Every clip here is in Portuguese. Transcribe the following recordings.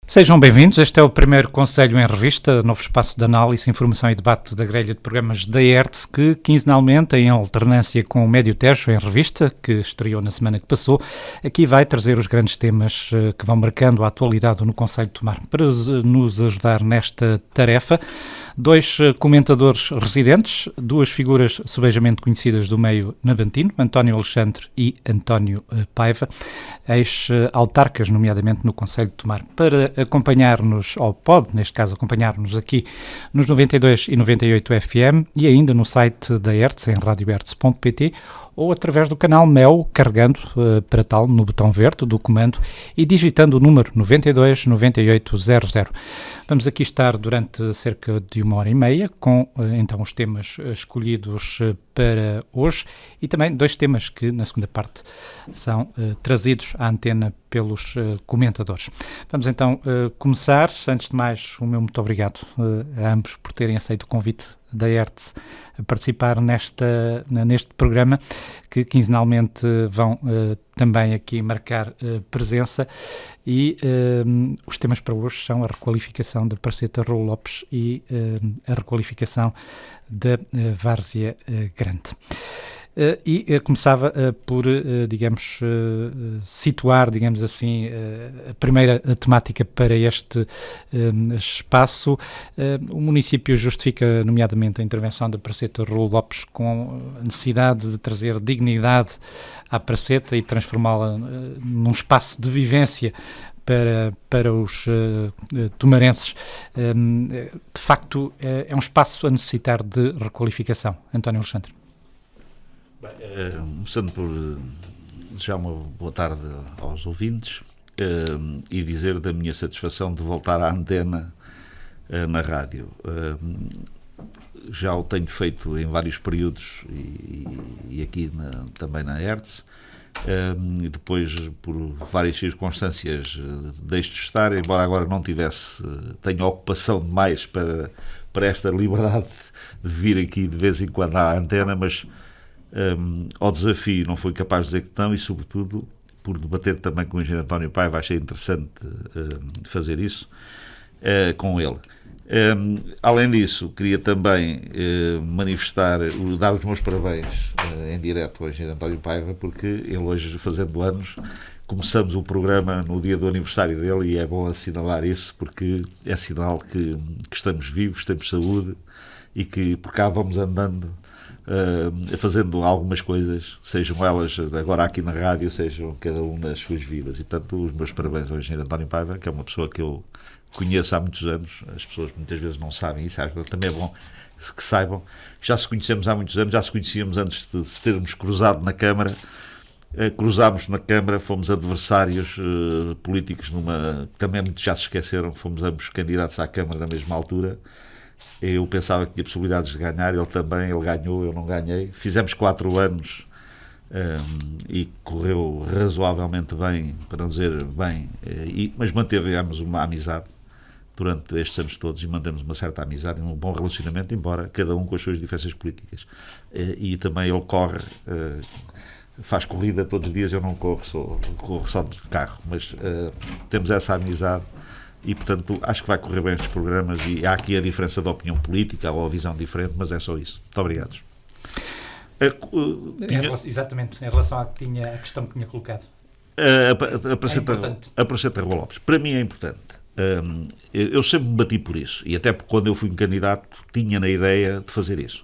Sejam bem-vindos, este é o primeiro Conselho em Revista, novo espaço de análise, informação e debate da grelha de programas da ERTS, que quinzenalmente, em alternância com o Médio Tejo em Revista, que estreou na semana que passou, aqui vai trazer os grandes temas que vão marcando a atualidade no Conselho de Tomar. Para nos ajudar nesta tarefa, dois comentadores residentes, duas figuras subejamente conhecidas do meio nabantino, António Alexandre e António Paiva, ex-autarcas, nomeadamente no Conselho de Tomar. Para acompanhar-nos, ou pode, neste caso, acompanhar-nos aqui nos 92 e 98 FM e ainda no site da ERTS, em radioerts.pt, ou através do canal MEL, carregando para tal no botão verde do comando e digitando o número 92 9800. Vamos aqui estar durante cerca de 1h30 com então os temas escolhidos para hoje e também dois temas que na segunda parte são trazidos à antena pelos comentadores. Vamos então começar. Antes de mais, o meu muito obrigado a ambos por terem aceito o convite da ERTS a participar neste programa, que quinzenalmente vão também aqui marcar presença, e os temas para hoje são a requalificação da Praceta Raul Lopes e a requalificação da Várzea Grande. E começava por, situar, digamos assim, a primeira temática para este espaço. O município justifica, nomeadamente, a intervenção da Praceta Raul Lopes com a necessidade de trazer dignidade à Praceta e transformá-la num espaço de vivência para os tomarenses. De facto, é um espaço a necessitar de requalificação. António Alexandre. Começando por desejar uma boa tarde aos ouvintes e dizer da minha satisfação de voltar à antena na rádio. Já o tenho feito em vários períodos e aqui também na ERTS. E depois, por várias circunstâncias, deixo de estar, embora agora não tenho ocupação demais para esta liberdade de vir aqui de vez em quando à antena, mas ao desafio não fui capaz de dizer que não, e sobretudo por debater também com o engenheiro António Paiva, achei interessante fazer isso com ele. Além disso, queria também dar os meus parabéns em direto ao engenheiro António Paiva, porque ele hoje, fazendo anos, começamos o programa no dia do aniversário dele, e é bom assinalar isso, porque é sinal que estamos vivos, temos saúde, e que por cá vamos andando, fazendo algumas coisas, sejam elas agora aqui na rádio, sejam cada um nas suas vidas. E portanto, os meus parabéns ao engenheiro António Paiva, que é uma pessoa que eu conheço há muitos anos. As pessoas muitas vezes não sabem isso, acho que também é bom que saibam. Já se conhecemos há muitos anos, já se conhecíamos antes de se termos cruzado na Câmara. Cruzámos na Câmara, fomos adversários políticos também muitos já se esqueceram, fomos ambos candidatos à Câmara na mesma altura. Eu pensava que tinha possibilidades de ganhar, ele também, ele ganhou, eu não ganhei. Fizemos 4 anos e correu razoavelmente bem, para não dizer bem, mas manteve-nos uma amizade durante estes anos todos, e mantemos uma certa amizade e um bom relacionamento, embora cada um com as suas diferenças políticas. E também ele corre, faz corrida todos os dias, eu não corro só de carro, mas temos essa amizade. E, portanto, acho que vai correr bem estes programas, e há aqui a diferença de opinião política ou a visão diferente, mas é só isso. Muito obrigado. Exatamente, em relação à questão que tinha colocado. A Praceta Raul Lopes. Para mim é importante. Eu sempre me bati por isso, e até porque quando eu fui um candidato tinha na ideia de fazer isso.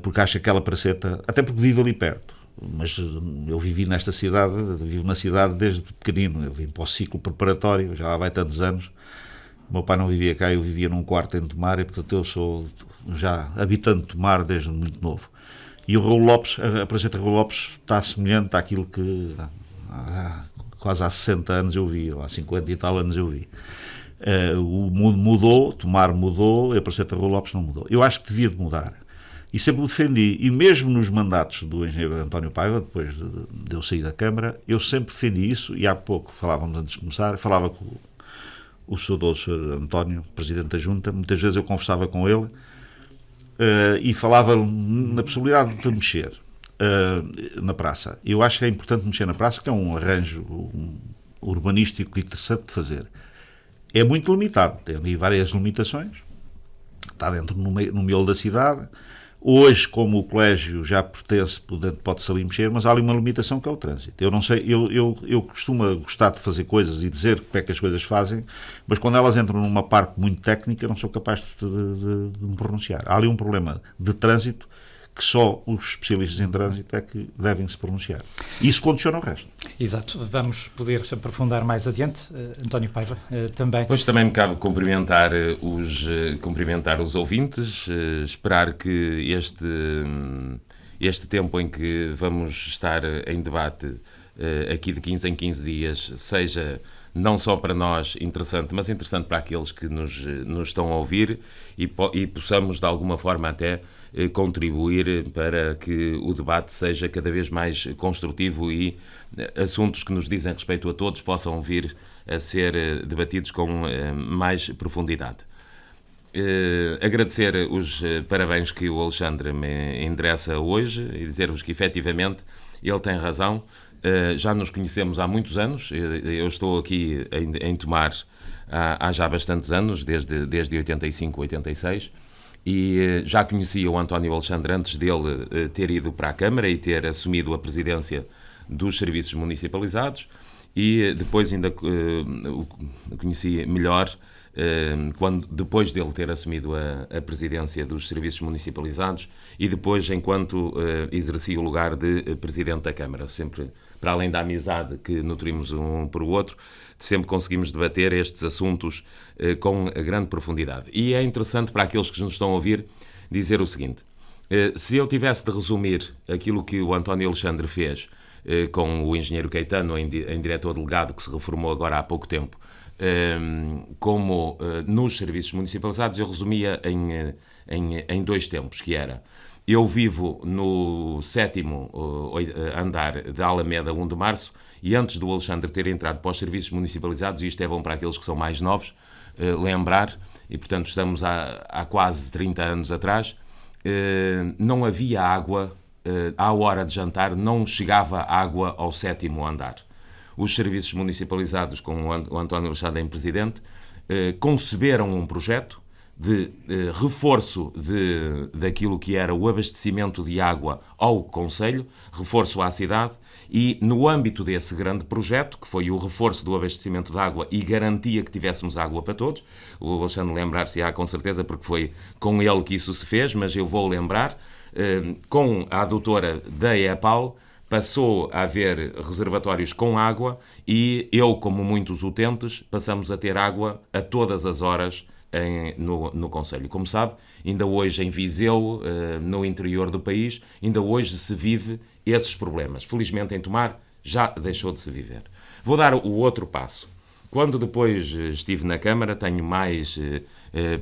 Porque acho que aquela Praceta, até porque vivo ali perto, mas eu vivo na cidade desde pequenino. Eu vim para o ciclo preparatório, já lá vai tantos anos. O meu pai não vivia cá, eu vivia num quarto em Tomar, e portanto eu sou já habitante de Tomar desde muito novo. E o Raul Lopes, a Praceta Raul Lopes, está semelhante àquilo que quase há 60 anos eu vi, ou há 50 e tal anos eu vi. O mundo mudou, Tomar mudou, a Praceta Raul Lopes não mudou. Eu acho que devia de mudar. E sempre o defendi, e mesmo nos mandatos do engenheiro António Paiva, depois de eu sair da Câmara, eu sempre defendi isso. E há pouco falávamos, antes de começar, falava com o saudoso Sr. António, Presidente da Junta. Muitas vezes eu conversava com ele e falava na possibilidade de mexer na praça. Eu acho que é importante mexer na praça, que é um arranjo urbanístico interessante de fazer. é muito limitado, tem ali várias limitações, está dentro no miolo da cidade. Hoje, como o colégio já pertence, pode-se ali mexer, mas há ali uma limitação que é o trânsito. Eu não sei, eu costumo gostar de fazer coisas e dizer como é que as coisas fazem, mas quando elas entram numa parte muito técnica, não sou capaz de me pronunciar. Há ali um problema de trânsito que só os especialistas em trânsito é que devem se pronunciar. Isso condiciona o resto. Exato. Vamos poder aprofundar mais adiante. António Paiva, também. Hoje também me cabe cumprimentar os ouvintes, esperar que este tempo em que vamos estar em debate aqui de 15 em 15 dias seja não só para nós interessante, mas interessante para aqueles que nos estão a ouvir e possamos de alguma forma até contribuir para que o debate seja cada vez mais construtivo e assuntos que nos dizem respeito a todos possam vir a ser debatidos com mais profundidade. Agradecer os parabéns que o Alexandre me endereça hoje e dizer-vos que efetivamente ele tem razão. Já nos conhecemos há muitos anos, eu estou aqui em Tomar há já bastantes anos, desde 85, 86, e já conhecia o António Alexandre antes dele ter ido para a Câmara e ter assumido a presidência dos serviços municipalizados, e depois ainda o conheci melhor depois dele ter assumido a presidência dos serviços municipalizados e depois enquanto exercia o lugar de presidente da Câmara. Sempre, para além da amizade que nutrimos um por o outro, sempre conseguimos debater estes assuntos com grande profundidade. E é interessante para aqueles que nos estão a ouvir dizer o seguinte: se eu tivesse de resumir aquilo que o António Alexandre fez com o engenheiro Caetano em diretor-delegado, que se reformou agora há pouco tempo, como nos serviços municipalizados, eu resumia em dois tempos, que era: eu vivo no 7º andar da Alameda 1 de Março, e antes do Alexandre ter entrado para os serviços municipalizados, e isto é bom para aqueles que são mais novos lembrar, e portanto estamos há quase 30 anos atrás, não havia água, à hora de jantar não chegava água ao 7º andar. Os serviços municipalizados, com o António Alexandre em presidente, conceberam um projeto de reforço daquilo que era o abastecimento de água ao concelho, reforço à cidade, e no âmbito desse grande projeto, que foi o reforço do abastecimento de água e garantia que tivéssemos água para todos, o Alexandre lembrar-se-á com certeza porque foi com ele que isso se fez, mas eu vou lembrar, com a adutora da EPAL, passou a haver reservatórios com água e eu, como muitos utentes, passamos a ter água a todas as horas no concelho. Como sabe, ainda hoje em Viseu, no interior do país, ainda hoje se vive esses problemas. Felizmente em Tomar já deixou de se viver. Vou dar o outro passo. Quando depois estive na Câmara, tenho mais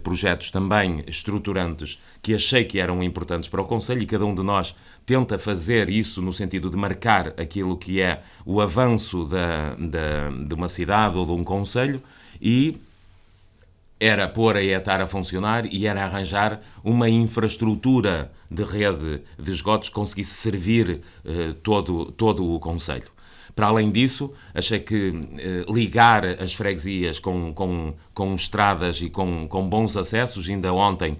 projetos também estruturantes que achei que eram importantes para o concelho, e cada um de nós tenta fazer isso no sentido de marcar aquilo que é o avanço de uma cidade ou de um concelho, e era pôr a ETAR a funcionar e era arranjar uma infraestrutura de rede de esgotos que conseguisse servir todo o concelho. Para além disso, achei que ligar as freguesias com estradas e com bons acessos, ainda ontem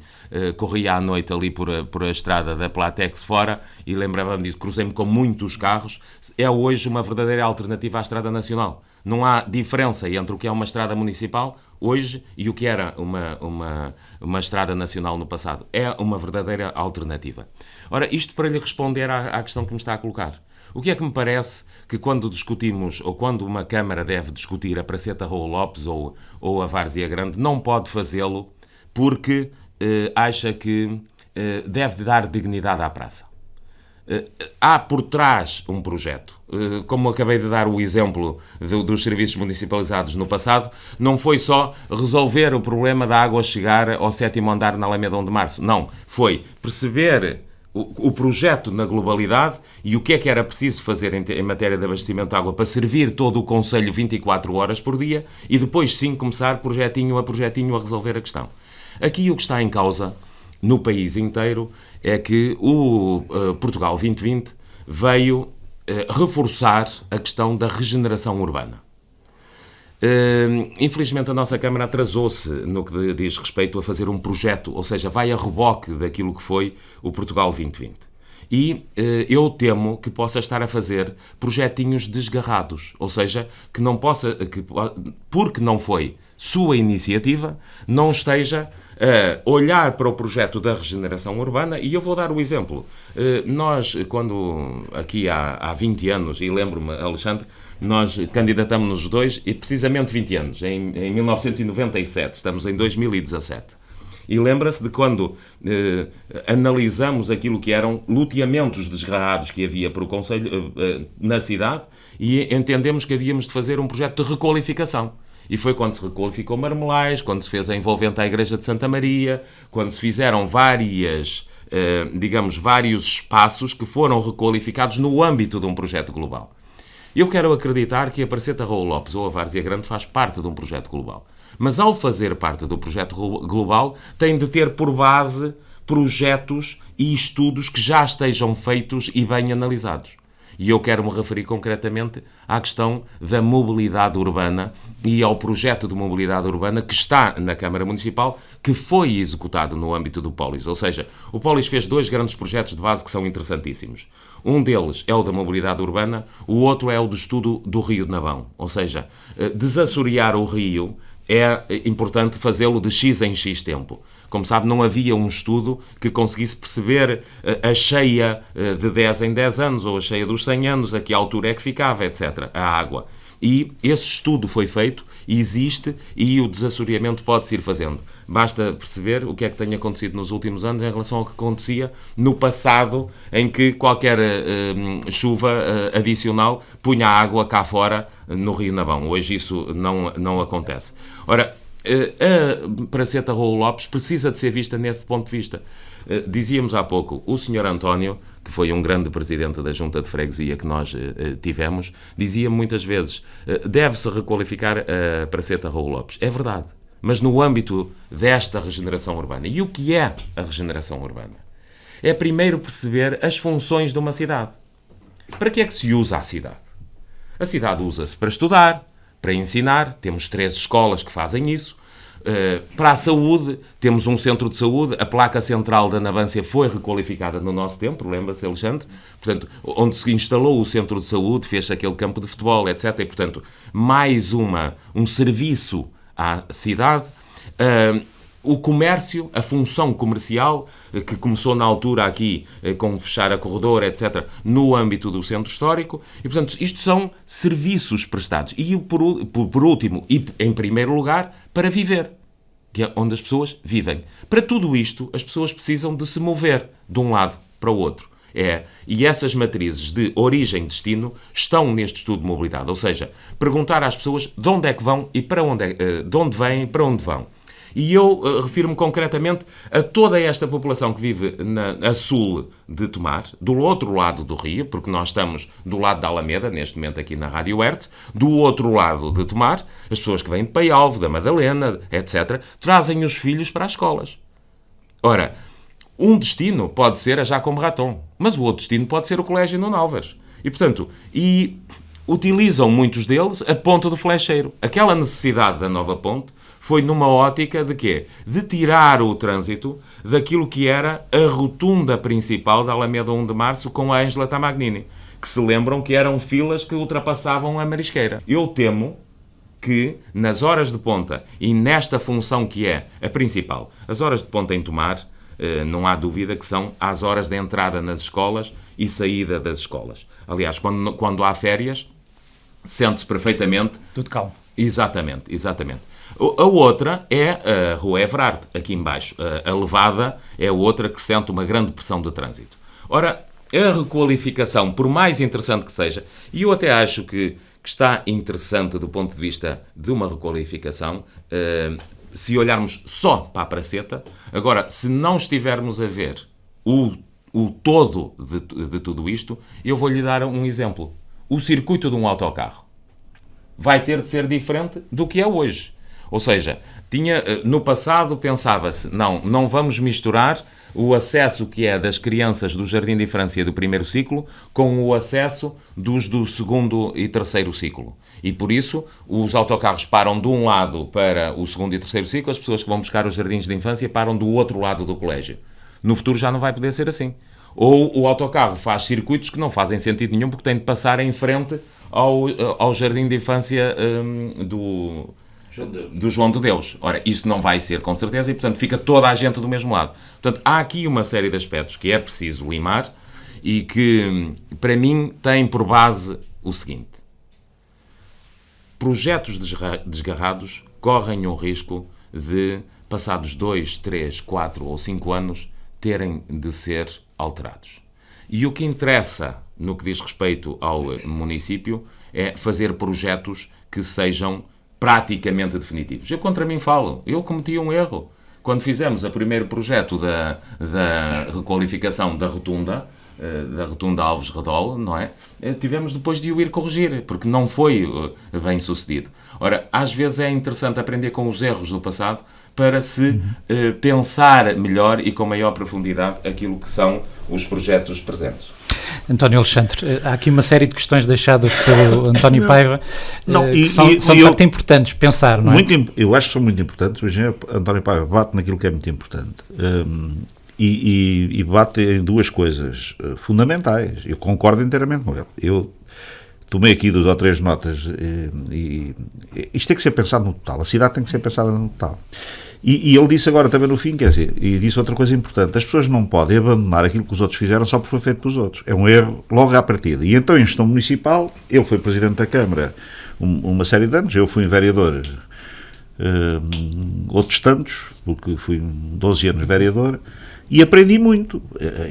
corria à noite ali por a estrada da Platex fora e lembrava-me disso, cruzei-me com muitos carros, é hoje uma verdadeira alternativa à estrada nacional. Não há diferença entre o que é uma estrada municipal hoje e o que era uma estrada nacional no passado. É uma verdadeira alternativa. Ora, isto para lhe responder à questão que me está a colocar. O que é que me parece que quando discutimos, ou quando uma Câmara deve discutir a Praceta Raul Lopes ou a Várzea Grande, não pode fazê-lo porque acha que deve dar dignidade à praça. Há por trás um projeto. Como acabei de dar o exemplo dos serviços municipalizados no passado, não foi só resolver o problema da água chegar ao 7º andar na Alameda 1 de Março. Não, foi perceber o projeto na globalidade e o que é que era preciso fazer em matéria de abastecimento de água para servir todo o concelho 24 horas por dia e depois sim começar projetinho a resolver a questão. Aqui o que está em causa no país inteiro é que o Portugal 2020 veio reforçar a questão da regeneração urbana. Infelizmente a nossa Câmara atrasou-se no que diz respeito a fazer um projeto, ou seja, vai a reboque daquilo que foi o Portugal 2020. E eu temo que possa estar a fazer projetinhos desgarrados, ou seja, que não possa, porque não foi sua iniciativa, não esteja a olhar para o projeto da regeneração urbana. E eu vou dar o exemplo. Nós, quando aqui há 20 anos, e lembro-me, Alexandre, nós candidatamos-nos dois, e precisamente 20 anos, em 1997, estamos em 2017. E lembra-se de quando analisamos aquilo que eram loteamentos desgarrados que havia para o Conselho na cidade e entendemos que havíamos de fazer um projeto de requalificação. E foi quando se requalificou Marmelais, quando se fez a envolvente à Igreja de Santa Maria, quando se fizeram vários espaços que foram requalificados no âmbito de um projeto global. Eu quero acreditar que a Praceta Raul Lopes ou a Várzea Grande faz parte de um projeto global. Mas ao fazer parte do projeto global, tem de ter por base projetos e estudos que já estejam feitos e bem analisados. E eu quero me referir concretamente à questão da mobilidade urbana e ao projeto de mobilidade urbana que está na Câmara Municipal, que foi executado no âmbito do Polis. Ou seja, o Polis fez 2 grandes projetos de base que são interessantíssimos. Um deles é o da mobilidade urbana, o outro é o do estudo do Rio de Navão. Ou seja, desassorear o rio é importante fazê-lo de X em X tempo. Como sabe, não havia um estudo que conseguisse perceber a cheia de 10 em 10 anos ou a cheia dos 100 anos, a que altura é que ficava, etc. A água. E esse estudo foi feito, existe e o desassoreamento pode-se ir fazendo. Basta perceber o que é que tem acontecido nos últimos anos em relação ao que acontecia no passado, em que qualquer chuva adicional punha a água cá fora no Rio Navão. Hoje isso não acontece. Ora, a Praceta Raul Lopes precisa de ser vista nesse ponto de vista. Dizíamos há pouco, o Sr. António, que foi um grande presidente da Junta de Freguesia que nós tivemos, dizia muitas vezes, deve-se requalificar a Praceta Raul Lopes. É verdade, mas no âmbito desta regeneração urbana. E o que é a regeneração urbana? É primeiro perceber as funções de uma cidade. Para que é que se usa a cidade? A cidade usa-se para estudar, para ensinar, temos 3 escolas que fazem isso. Para a saúde, temos um centro de saúde, a placa central da Nabância foi requalificada no nosso tempo, lembra-se, Alexandre? Portanto, onde se instalou o centro de saúde, fez aquele campo de futebol, etc. E, portanto, mais um serviço à cidade. O comércio, a função comercial, que começou na altura aqui com fechar a corredor, etc., no âmbito do centro histórico. E, portanto, isto são serviços prestados. E, por último, e em primeiro lugar, para viver, que é onde as pessoas vivem. Para tudo isto, as pessoas precisam de se mover de um lado para o outro. E essas matrizes de origem e destino estão neste estudo de mobilidade. Ou seja, perguntar às pessoas de onde é que vão e para onde, de onde vêm e para onde vão. E eu refiro-me concretamente a toda esta população que vive a sul de Tomar, do outro lado do rio, porque nós estamos do lado da Alameda, neste momento aqui na Rádio Hertz, do outro lado de Tomar, as pessoas que vêm de Paialvo, da Madalena, etc., trazem os filhos para as escolas. Ora, um destino pode ser a Jacome Raton, mas o outro destino pode ser o Colégio Nuno Álvares. E, portanto, utilizam muitos deles a ponte do Flecheiro. Aquela necessidade da nova ponte foi numa ótica de quê? De tirar o trânsito daquilo que era a rotunda principal da Alameda 1 de Março com a Ângela Tamagnini, que se lembram que eram filas que ultrapassavam a Marisqueira. Eu temo que nas horas de ponta e nesta função que é a principal, as horas de ponta em Tomar, não há dúvida que são as horas de entrada nas escolas e saída das escolas. Aliás, quando há férias, sente-se perfeitamente... Tudo calmo. Exatamente. A outra é a Rua Everard, aqui embaixo. A Levada é outra que sente uma grande pressão de trânsito. Ora, a requalificação, por mais interessante que seja, e eu até acho que está interessante do ponto de vista de uma requalificação, se olharmos só para a Praceta. Agora, se não estivermos a ver o todo de tudo isto, eu vou-lhe dar um exemplo. O circuito de um autocarro vai ter de ser diferente do que é hoje. Ou seja, no passado pensava-se, não vamos misturar o acesso que é das crianças do jardim de infância do primeiro ciclo com o acesso dos do segundo e terceiro ciclo. E por isso os autocarros param de um lado para o segundo e terceiro ciclo, as pessoas que vão buscar os jardins de infância param do outro lado do colégio. No futuro já não vai poder ser assim. Ou o autocarro faz circuitos que não fazem sentido nenhum porque tem de passar em frente ao jardim de infância do João de Deus. Ora, isso não vai ser com certeza e, portanto, fica toda a gente do mesmo lado. Portanto, há aqui uma série de aspectos que é preciso limar e que, para mim, têm por base o seguinte. Projetos desgarrados correm o risco de, passados 2, 3, 4 ou 5 anos, terem de ser alterados. E o que interessa, no que diz respeito ao município, é fazer projetos que sejam praticamente definitivos. Eu contra mim falo, eu cometi um erro. Quando fizemos o primeiro projeto da requalificação da rotunda Alves Redol, não é? Tivemos depois de o ir corrigir, porque não foi bem sucedido. Ora, às vezes é interessante aprender com os erros do passado para se pensar melhor e com maior profundidade aquilo que são os projetos presentes. António Alexandre, há aqui uma série de questões deixadas pelo António Paiva que são de facto importantes pensar, não é? Eu acho que são muito importantes. O António Paiva bate naquilo que é muito importante e bate em duas coisas fundamentais. Eu concordo inteiramente com ele. Eu tomei aqui 2 ou 3 notas e isto tem que ser pensado no total. A cidade tem que ser pensada no total. E ele disse agora também no fim, quer dizer, e disse outra coisa importante, as pessoas não podem abandonar aquilo que os outros fizeram só porque foi feito pelos outros. É um erro logo à partida. E então em gestão municipal, ele foi Presidente da Câmara uma série de anos, eu fui vereador outros tantos, porque fui 12 anos vereador, e aprendi muito.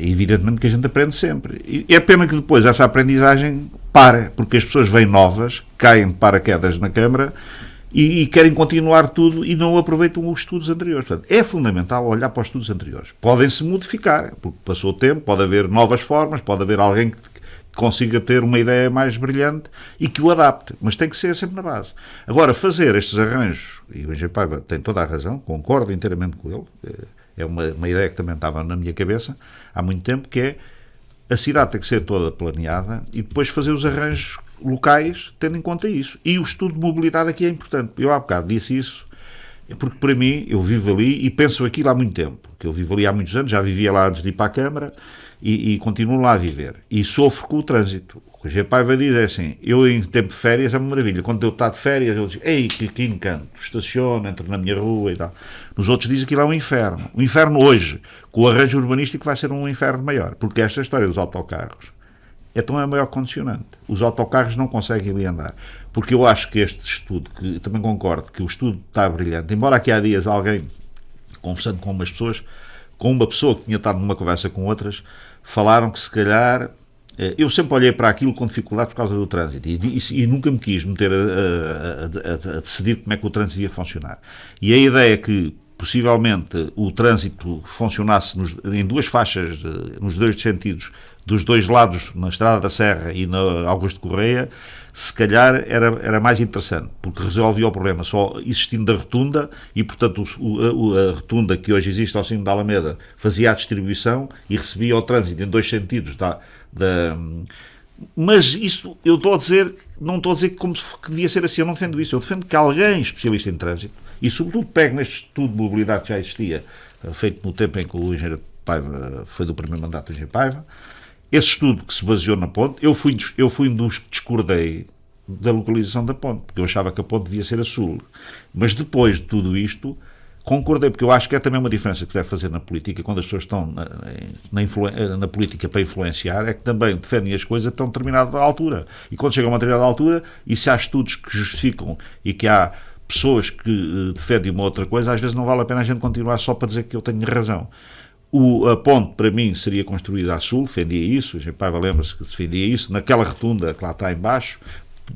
Evidentemente que a gente aprende sempre. E é pena que depois essa aprendizagem para, porque as pessoas vêm novas, caem de paraquedas na Câmara, e querem continuar tudo e não aproveitam os estudos anteriores. Portanto, é fundamental olhar para os estudos anteriores. Podem-se modificar, porque passou o tempo, pode haver novas formas, pode haver alguém que consiga ter uma ideia mais brilhante e que o adapte, mas tem que ser sempre na base. Agora, fazer estes arranjos, e o Engenheiro Paiva tem toda a razão, concordo inteiramente com ele, é uma ideia que também estava na minha cabeça há muito tempo, que é a cidade tem que ser toda planeada e depois fazer os arranjos locais tendo em conta isso. E o estudo de mobilidade aqui é importante. Eu há bocado disse isso, porque para mim, eu vivo ali e penso aquilo há muito tempo, que eu vivo ali há muitos anos, já vivia lá antes de ir para a Câmara e continuo lá a viver. E sofro com o trânsito. O que o Engenheiro Paiva diz é assim, eu em tempo de férias é uma maravilha. Quando eu estou de férias, eu digo, ei, que encanto, estaciono, entro na minha rua e tal. Nos outros dizem que aquilo é um inferno. O inferno hoje, com o arranjo urbanístico, vai ser um inferno maior, porque esta história dos autocarros então é a maior condicionante. Os autocarros não conseguem ali andar. Porque eu acho que este estudo, que também concordo que o estudo está brilhante, embora aqui há dias alguém, conversando com umas pessoas, com uma pessoa que tinha estado numa conversa com outras, falaram que se calhar, eu sempre olhei para aquilo com dificuldade por causa do trânsito e nunca me quis meter a decidir como é que o trânsito ia funcionar. E a ideia é que possivelmente o trânsito funcionasse em 2 faixas, nos 2 sentidos, dos 2 lados, na Estrada da Serra e na Augusto Correia, se calhar era mais interessante, porque resolvia o problema só existindo da rotunda e, portanto, a rotunda que hoje existe ao cimo da Alameda fazia a distribuição e recebia o trânsito em 2 sentidos mas isso, eu estou a dizer, não estou a dizer que devia ser assim, eu não defendo isso, eu defendo que alguém especialista em trânsito, e sobretudo pego neste estudo de mobilidade que já existia, feito no tempo em que o Engenheiro Paiva foi do primeiro mandato do Engenheiro Paiva, esse estudo que se baseou na ponte, eu fui um dos que discordei da localização da ponte, porque eu achava que a ponte devia ser a sul, mas depois de tudo isto, concordei, porque eu acho que é também uma diferença que se deve fazer na política, quando as pessoas estão na política para influenciar, é que também defendem as coisas até uma determinada altura. E quando chega a uma determinada altura, e se há estudos que justificam e que há pessoas que defendem uma outra coisa, às vezes não vale a pena a gente continuar só para dizer que eu tenho razão. A ponte, para mim, seria construída a sul, defendia isso, o Engenheiro Paiva lembra-se que defendia isso, naquela rotunda que lá está em baixo,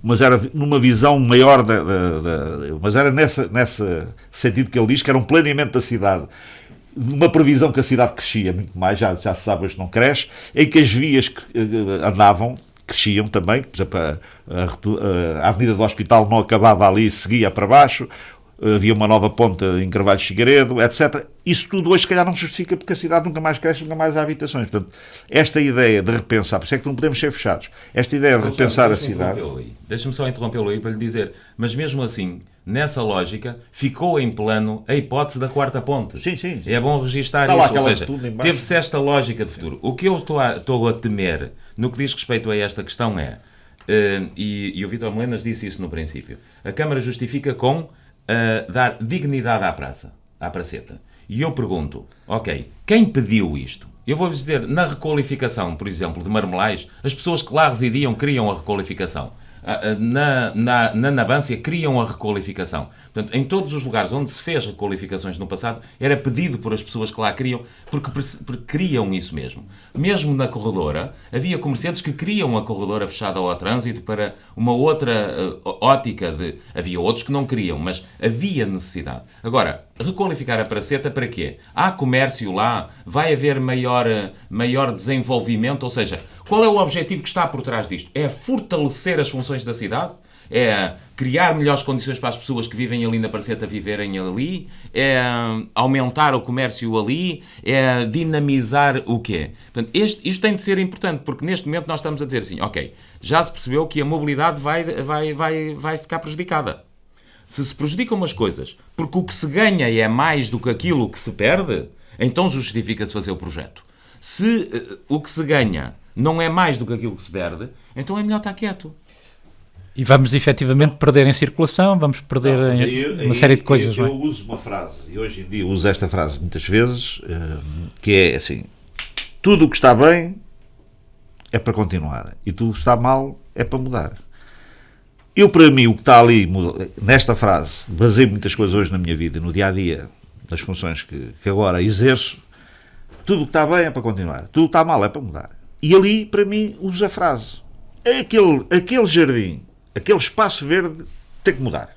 mas era numa visão maior, mas era nesse sentido que ele diz, que era um planeamento da cidade, numa previsão que a cidade crescia muito mais, já se sabe hoje não cresce, em que as vias que andavam cresciam também, por exemplo, a Avenida do Hospital não acabava ali, seguia para baixo, havia uma nova ponta em Carvalho de Figueiredo, etc. Isso tudo hoje, se calhar, não justifica porque a cidade nunca mais cresce, nunca mais há habitações. Portanto, esta ideia de repensar, por isso é que não podemos ser fechados, esta ideia de repensar a cidade... Deixa-me só interrompê-lo aí para lhe dizer, mas mesmo assim, nessa lógica, ficou em plano a hipótese da quarta ponte. Sim. É bom registar isso, ou seja, teve-se esta lógica de futuro. O que eu estou a temer, no que diz respeito a esta questão é, e o Vítor Melenas disse isso no princípio, a Câmara justifica com dar dignidade à praceta. E eu pergunto, ok, quem pediu isto? Eu vou-vos dizer, na requalificação, por exemplo, de Marmelais, as pessoas que lá residiam queriam a requalificação. Na Nabância queriam a requalificação. Portanto, em todos os lugares onde se fez requalificações no passado, era pedido por as pessoas que lá queriam, porque queriam isso mesmo. Mesmo na corredora, havia comerciantes que queriam a corredora fechada ao trânsito para uma outra ótica de... Havia outros que não queriam, mas havia necessidade. Agora, requalificar a praceta para quê? Há comércio lá? Vai haver maior desenvolvimento? Ou seja, qual é o objetivo que está por trás disto? É fortalecer as funções da cidade? É criar melhores condições para as pessoas que vivem ali na praceta viverem ali? É aumentar o comércio ali? É dinamizar o quê? Portanto, isto tem de ser importante, porque neste momento nós estamos a dizer assim, ok, já se percebeu que a mobilidade vai ficar prejudicada. Se prejudicam umas coisas porque o que se ganha é mais do que aquilo que se perde, então justifica-se fazer o projeto. Se o que se ganha não é mais do que aquilo que se perde, então é melhor estar quieto. E vamos efetivamente perder em circulação, vamos perder uma série de coisas. Eu uso uma frase, e hoje em dia uso esta frase muitas vezes, que é assim, tudo o que está bem é para continuar e tudo o que está mal é para mudar. Eu, para mim, o que está ali, nesta frase, baseio muitas coisas hoje na minha vida, no dia-a-dia, nas funções que agora exerço, tudo o que está bem é para continuar, tudo o que está mal é para mudar. E ali, para mim, uso a frase. Aquele jardim, aquele espaço verde, tem que mudar.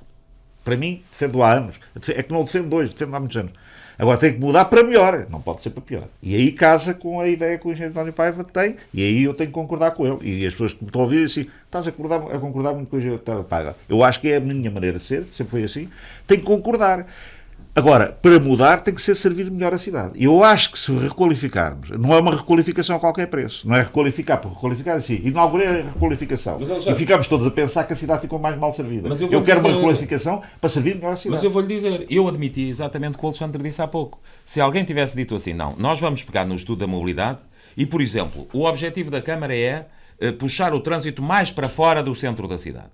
Para mim, defendo há anos. É que não o defendo hoje, defendo há muitos anos. Agora tem que mudar para melhor, não pode ser para pior. E aí casa com a ideia que o engenheiro António Paiva tem, e aí eu tenho que concordar com ele. E as pessoas que me estão a ouvir dizem assim, estás a concordar muito com o engenheiro António Paiva. Eu acho que é a minha maneira de ser, sempre foi assim, tenho que concordar. Agora, para mudar tem que ser servir melhor a cidade. E eu acho que se requalificarmos, não é uma requalificação a qualquer preço, não é requalificar por requalificar, assim, inaugurei a requalificação. E ficamos todos a pensar que a cidade ficou mais mal servida. Eu quero uma requalificação para servir melhor a cidade. Mas eu vou-lhe dizer, eu admiti exatamente o que o Alexandre disse há pouco. Se alguém tivesse dito assim, não, nós vamos pegar no estudo da mobilidade e, por exemplo, o objetivo da Câmara é puxar o trânsito mais para fora do centro da cidade.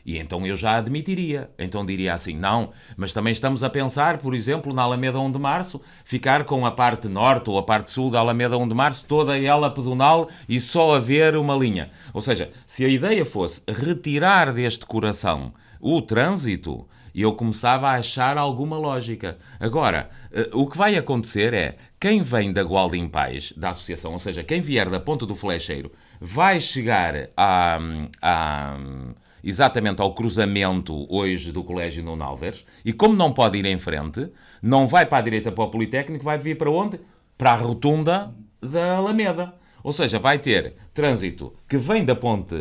E então eu já admitiria. Então diria assim, não, mas também estamos a pensar, por exemplo, na Alameda 1 de Março, ficar com a parte norte ou a parte sul da Alameda 1 de Março, toda ela pedonal e só haver uma linha. Ou seja, se a ideia fosse retirar deste coração o trânsito, eu começava a achar alguma lógica. Agora, o que vai acontecer é, quem vem da Gualdim Pais, da associação, ou seja, quem vier da Ponta do Flecheiro, vai chegar exatamente ao cruzamento hoje do Colégio Nuno Álvares, e como não pode ir em frente, não vai para a direita para o Politécnico, vai vir para onde? Para a rotunda da Alameda. Ou seja, vai ter trânsito que vem da ponte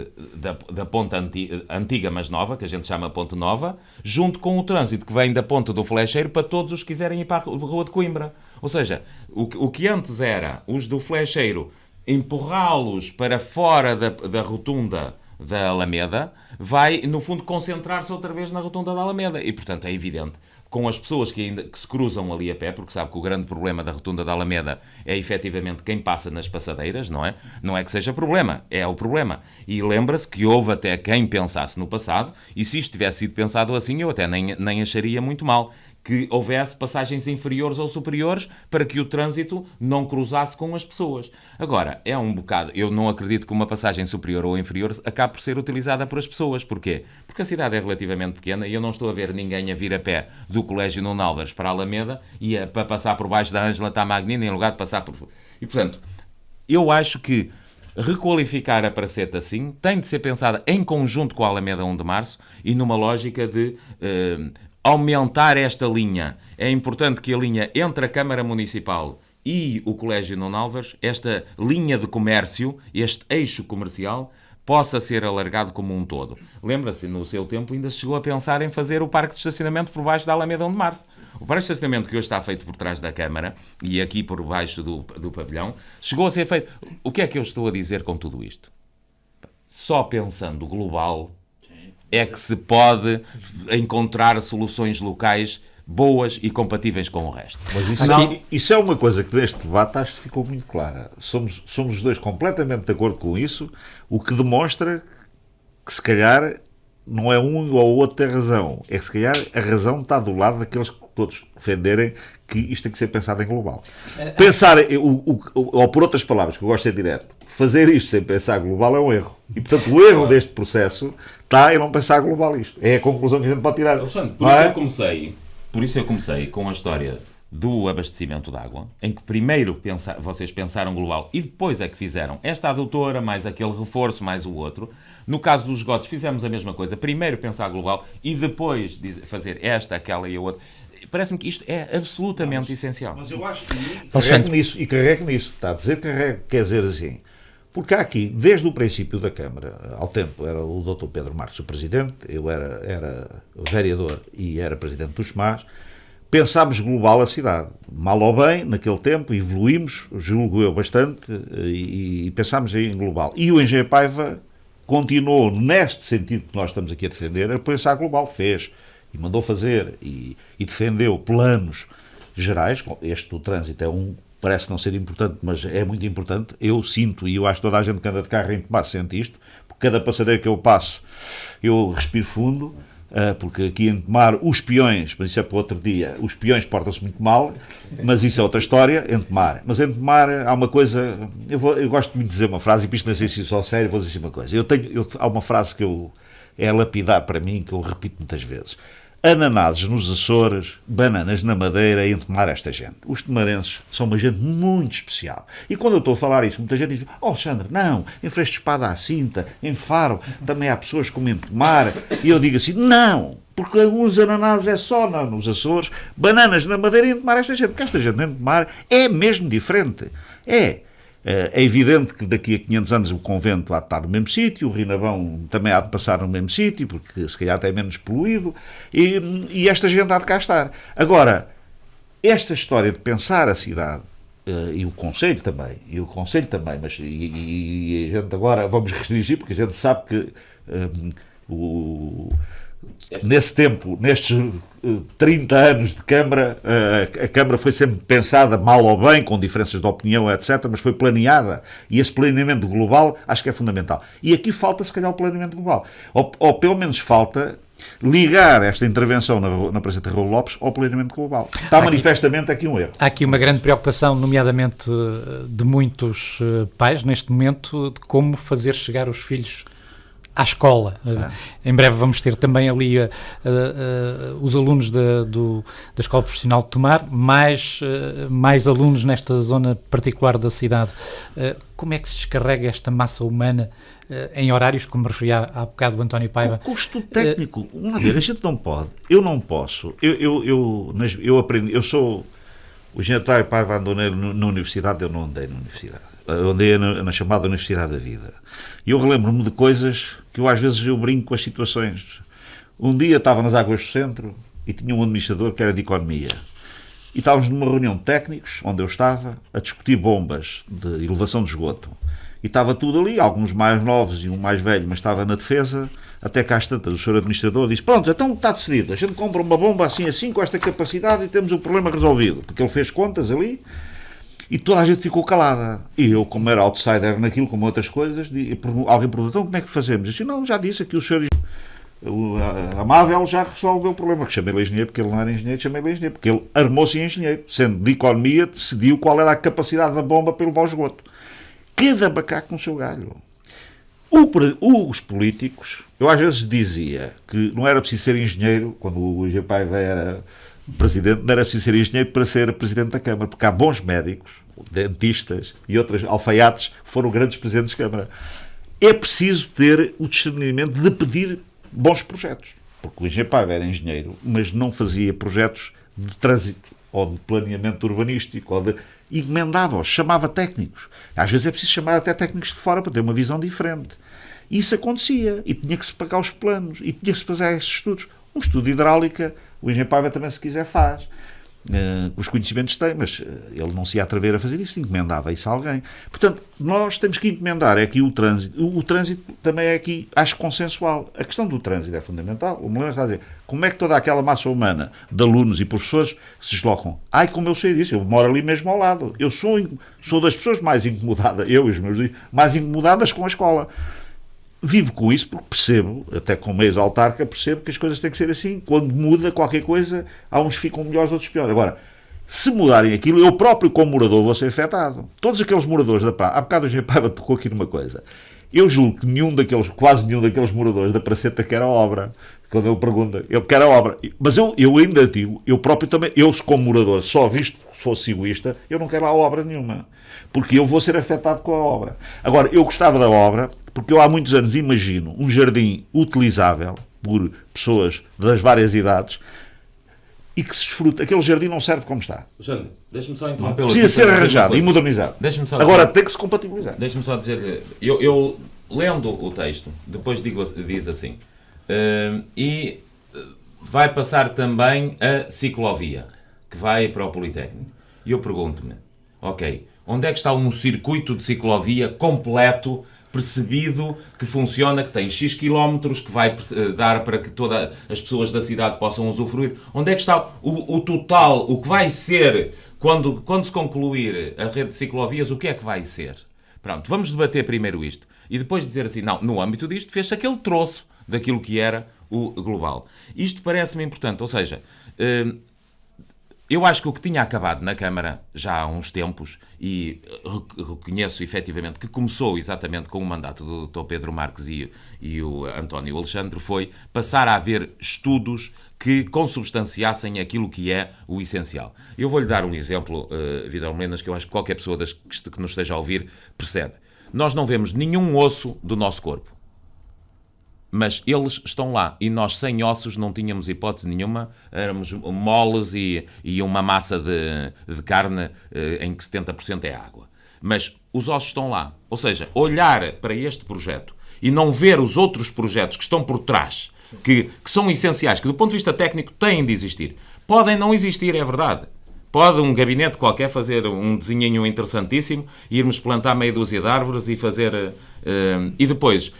antiga, mas nova, que a gente chama Ponte Nova, junto com o trânsito que vem da Ponte do Flecheiro para todos os que quiserem ir para a Rua de Coimbra. Ou seja, o que antes era os do Flecheiro empurrá-los para fora da rotunda da Alameda, vai, no fundo, concentrar-se outra vez na rotunda da Alameda. E, portanto, é evidente, com as pessoas que se cruzam ali a pé, porque sabe que o grande problema da rotunda da Alameda é, efetivamente, quem passa nas passadeiras, não é? Não é que seja problema, é o problema. E lembra-se que houve até quem pensasse no passado, e se isto tivesse sido pensado assim, eu até nem acharia muito mal, que houvesse passagens inferiores ou superiores para que o trânsito não cruzasse com as pessoas. Agora, é um bocado... Eu não acredito que uma passagem superior ou inferior acabe por ser utilizada por as pessoas. Porquê? Porque a cidade é relativamente pequena e eu não estou a ver ninguém a vir a pé do Colégio Nuno Álvares para a Alameda e para passar por baixo da Ângela Tamagnini em lugar de passar por... E, portanto, eu acho que requalificar a praceta, sim, tem de ser pensada em conjunto com a Alameda 1 de Março e numa lógica de... aumentar esta linha. É importante que a linha entre a Câmara Municipal e o Colégio Nuno Álvares, esta linha de comércio, este eixo comercial, possa ser alargado como um todo. Lembra-se, no seu tempo ainda se chegou a pensar em fazer o parque de estacionamento por baixo da Alameda 1 de Março. O parque de estacionamento que hoje está feito por trás da Câmara e aqui por baixo do pavilhão, chegou a ser feito. O que é que eu estou a dizer com tudo isto? Só pensando global é que se pode encontrar soluções locais boas e compatíveis com o resto. Mas isso é uma coisa que neste debate acho que ficou muito clara. Somos os dois completamente de acordo com isso, o que demonstra que se calhar não é um ou o outro ter razão. É que se calhar a razão está do lado daqueles que todos defenderem que isto tem que ser pensado em global. Pensar, ou por outras palavras, que eu gosto de ser direto, fazer isto sem pensar global é um erro. E portanto o erro deste processo está em não pensar global isto. É a conclusão que a gente pode tirar. Alexandre, por isso eu comecei com a história do abastecimento de água, em que primeiro vocês pensaram global e depois é que fizeram esta adutora, mais aquele reforço, mais o outro. No caso dos esgotos fizemos a mesma coisa. Primeiro pensar global e depois fazer esta, aquela e a outra. Parece-me que isto é absolutamente essencial. Mas eu acho que carrego nisso. Está a dizer carrego, quer dizer assim. Porque há aqui, desde o princípio da Câmara, ao tempo era o Dr. Pedro Marques o Presidente, eu era vereador e era Presidente dos SMAS, pensámos global a cidade. Mal ou bem, naquele tempo, evoluímos, julgo eu bastante, e pensámos em global. E o Engenheiro Paiva continuou, neste sentido que nós estamos aqui a defender, a pensar global. Fez e mandou fazer e defendeu planos gerais. Este do trânsito é parece não ser importante, mas é muito importante. Eu sinto, e eu acho que toda a gente que anda de carro em Tomar sente isto, porque cada passadeiro que eu passo, eu respiro fundo, porque aqui em Tomar, os peões, mas isso é para outro dia, os peões portam-se muito mal, mas isso é outra história, em Tomar. Mas em Tomar há uma coisa, eu gosto muito de dizer uma frase, e isto não sei se só sério, vou dizer uma coisa. Há uma frase que é lapidar para mim, que eu repito muitas vezes. Ananases nos Açores, bananas na Madeira, em Tomar esta gente. Os tomarenses são uma gente muito especial. E quando eu estou a falar isso, muita gente diz: "Oh, Alexandre, não, em Freixo de Espada à Cinta, em Faro, também há pessoas como em Tomar." E eu digo assim: não, porque alguns ananases é só nos Açores, bananas na Madeira e em Tomar esta gente. Porque esta gente em Tomar é mesmo diferente. É evidente que daqui a 500 anos o convento há de estar no mesmo sítio, o Rinabão também há de passar no mesmo sítio, porque se calhar até é menos poluído, e esta gente há de cá estar. Agora, esta história de pensar a cidade, e o Conselho também, mas a gente agora vamos restringir, porque a gente sabe que nesse tempo, nestes 30 anos de Câmara, a Câmara foi sempre pensada, mal ou bem, com diferenças de opinião, etc., mas foi planeada. E esse planeamento global acho que é fundamental. E aqui falta, se calhar, o planeamento global. Ou pelo menos falta ligar esta intervenção na Presidente Raul Lopes ao planeamento global. Está manifestamente aqui um erro. Há aqui uma grande preocupação, nomeadamente de muitos pais, neste momento, de como fazer chegar os filhos à escola. Em breve vamos ter também ali os alunos da Escola Profissional de Tomar, mais alunos nesta zona particular da cidade. Como é que se descarrega esta massa humana em horários, como referia há bocado o António Paiva? O custo técnico. A gente não pode. Eu não posso. Eu aprendi. Eu sou... O engenheiro Paiva andou na universidade, eu não andei na universidade. Eu andei na chamada Universidade da Vida. E eu relembro-me de coisas que às vezes eu brinco com as situações. Um dia estava nas Águas do Centro e tinha um administrador que era de economia. E estávamos numa reunião de técnicos, onde eu estava, a discutir bombas de elevação de esgoto. E estava tudo ali, alguns mais novos e um mais velho, mas estava na defesa, até cá às tantas. O senhor administrador disse: "Pronto, então está decidido, a gente compra uma bomba assim, com esta capacidade e temos o problema resolvido." Porque ele fez contas ali e toda a gente ficou calada. E eu, como era outsider naquilo, como outras coisas, alguém perguntou: "Então como é que fazemos?" Eu disse: "Não, já disse aqui o senhor Amável já resolveu o problema." Que chamei-lhe engenheiro, porque ele não era engenheiro, chamei-lhe engenheiro, porque ele armou-se em engenheiro, sendo de economia, decidiu qual era a capacidade da bomba para levar o esgoto. Cada macaco com o seu galho. Os políticos, eu às vezes dizia que não era preciso ser engenheiro, quando o engenheiro Paiva era presidente, não era preciso ser engenheiro para ser presidente da Câmara, porque há bons médicos, dentistas e outros alfaiates que foram grandes presidentes de Câmara. É preciso ter o discernimento de pedir bons projetos, porque o engenheiro Paiva era engenheiro, mas não fazia projetos de trânsito ou de planeamento urbanístico, emendava-os, chamava técnicos. Às vezes é preciso chamar até técnicos de fora para ter uma visão diferente. E isso acontecia, e tinha que se pagar os planos, e tinha que se fazer esses estudos. Um estudo de hidráulica, o engenheiro Paiva também, se quiser, faz. Os conhecimentos tem, mas ele não se ia atrever a fazer isso, encomendava isso a alguém. Portanto, nós temos que encomendar aqui o trânsito. O trânsito também é aqui, acho, consensual. A questão do trânsito é fundamental. O Moleiro está a dizer, como é que toda aquela massa humana de alunos e professores se deslocam? Ai, como eu sei disso, eu moro ali mesmo ao lado. Eu sou das pessoas mais incomodadas, eu e os meus filhos, mais incomodadas com a escola. Vivo com isso porque percebo, até como ex-autarca, percebo que as coisas têm que ser assim. Quando muda qualquer coisa, há uns que ficam melhores, outros piores. Agora, se mudarem aquilo, eu próprio, como morador, vou ser afetado. Todos aqueles moradores da praça, há bocado o Engenheiro Paiva tocou aqui numa coisa. Eu julgo que quase nenhum daqueles moradores da Praceta quer a obra. Quando ele pergunta, ele quer a obra. Mas eu ainda digo, eu próprio também, eu como morador, só visto, se fosse egoísta, eu não quero lá obra nenhuma. Porque eu vou ser afetado com a obra. Agora, eu gostava da obra, porque eu há muitos anos imagino um jardim utilizável por pessoas das várias idades e que se desfruta. Aquele jardim não serve como está. Jânio, deixa-me só interrompê-lo. Precisa ser arranjado e modernizado. Agora tem que se compatibilizar. Deixa-me só dizer, eu lendo o texto, depois diz assim, e vai passar também a ciclovia, que vai para o Politécnico. E eu pergunto-me, ok, onde é que está um circuito de ciclovia completo, percebido, que funciona, que tem X quilómetros, que vai dar para que todas as pessoas da cidade possam usufruir? Onde é que está o total, o que vai ser, quando se concluir a rede de ciclovias, o que é que vai ser? Pronto, vamos debater primeiro isto. E depois dizer assim, não, no âmbito disto fez-se aquele troço daquilo que era o global. Isto parece-me importante, ou seja, eu acho que o que tinha acabado na Câmara já há uns tempos, e reconheço efetivamente que começou exatamente com o mandato do Dr. Pedro Marques e o António Alexandre, foi passar a haver estudos que consubstanciassem aquilo que é o essencial. Eu vou-lhe dar um exemplo, Vidal Melenas, que eu acho que qualquer pessoa que nos esteja a ouvir percebe. Nós não vemos nenhum osso do nosso corpo. Mas eles estão lá, e nós sem ossos não tínhamos hipótese nenhuma, éramos moles e uma massa de carne em que 70% é água. Mas os ossos estão lá. Ou seja, olhar para este projeto e não ver os outros projetos que estão por trás, que são essenciais, que do ponto de vista técnico têm de existir. Podem não existir, é verdade. Pode um gabinete qualquer fazer um desenhinho interessantíssimo, irmos plantar meia dúzia de árvores e fazer... e depois...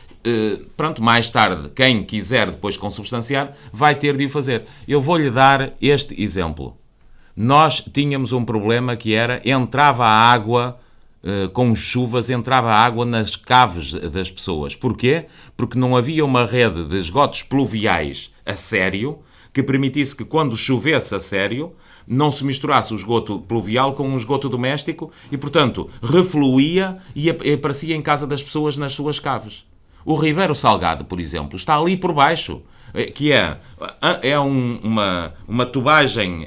pronto, mais tarde, quem quiser depois consubstanciar, vai ter de o fazer. Eu vou-lhe dar este exemplo. Nós tínhamos um problema que era, entrava a água, com chuvas, entrava a água nas caves das pessoas. Porquê? Porque não havia uma rede de esgotos pluviais a sério, que permitisse que quando chovesse a sério, não se misturasse o esgoto pluvial com o esgoto doméstico e, portanto, refluía e aparecia em casa das pessoas nas suas caves. O Ribeiro Salgado, por exemplo, está ali por baixo, que é uma tubagem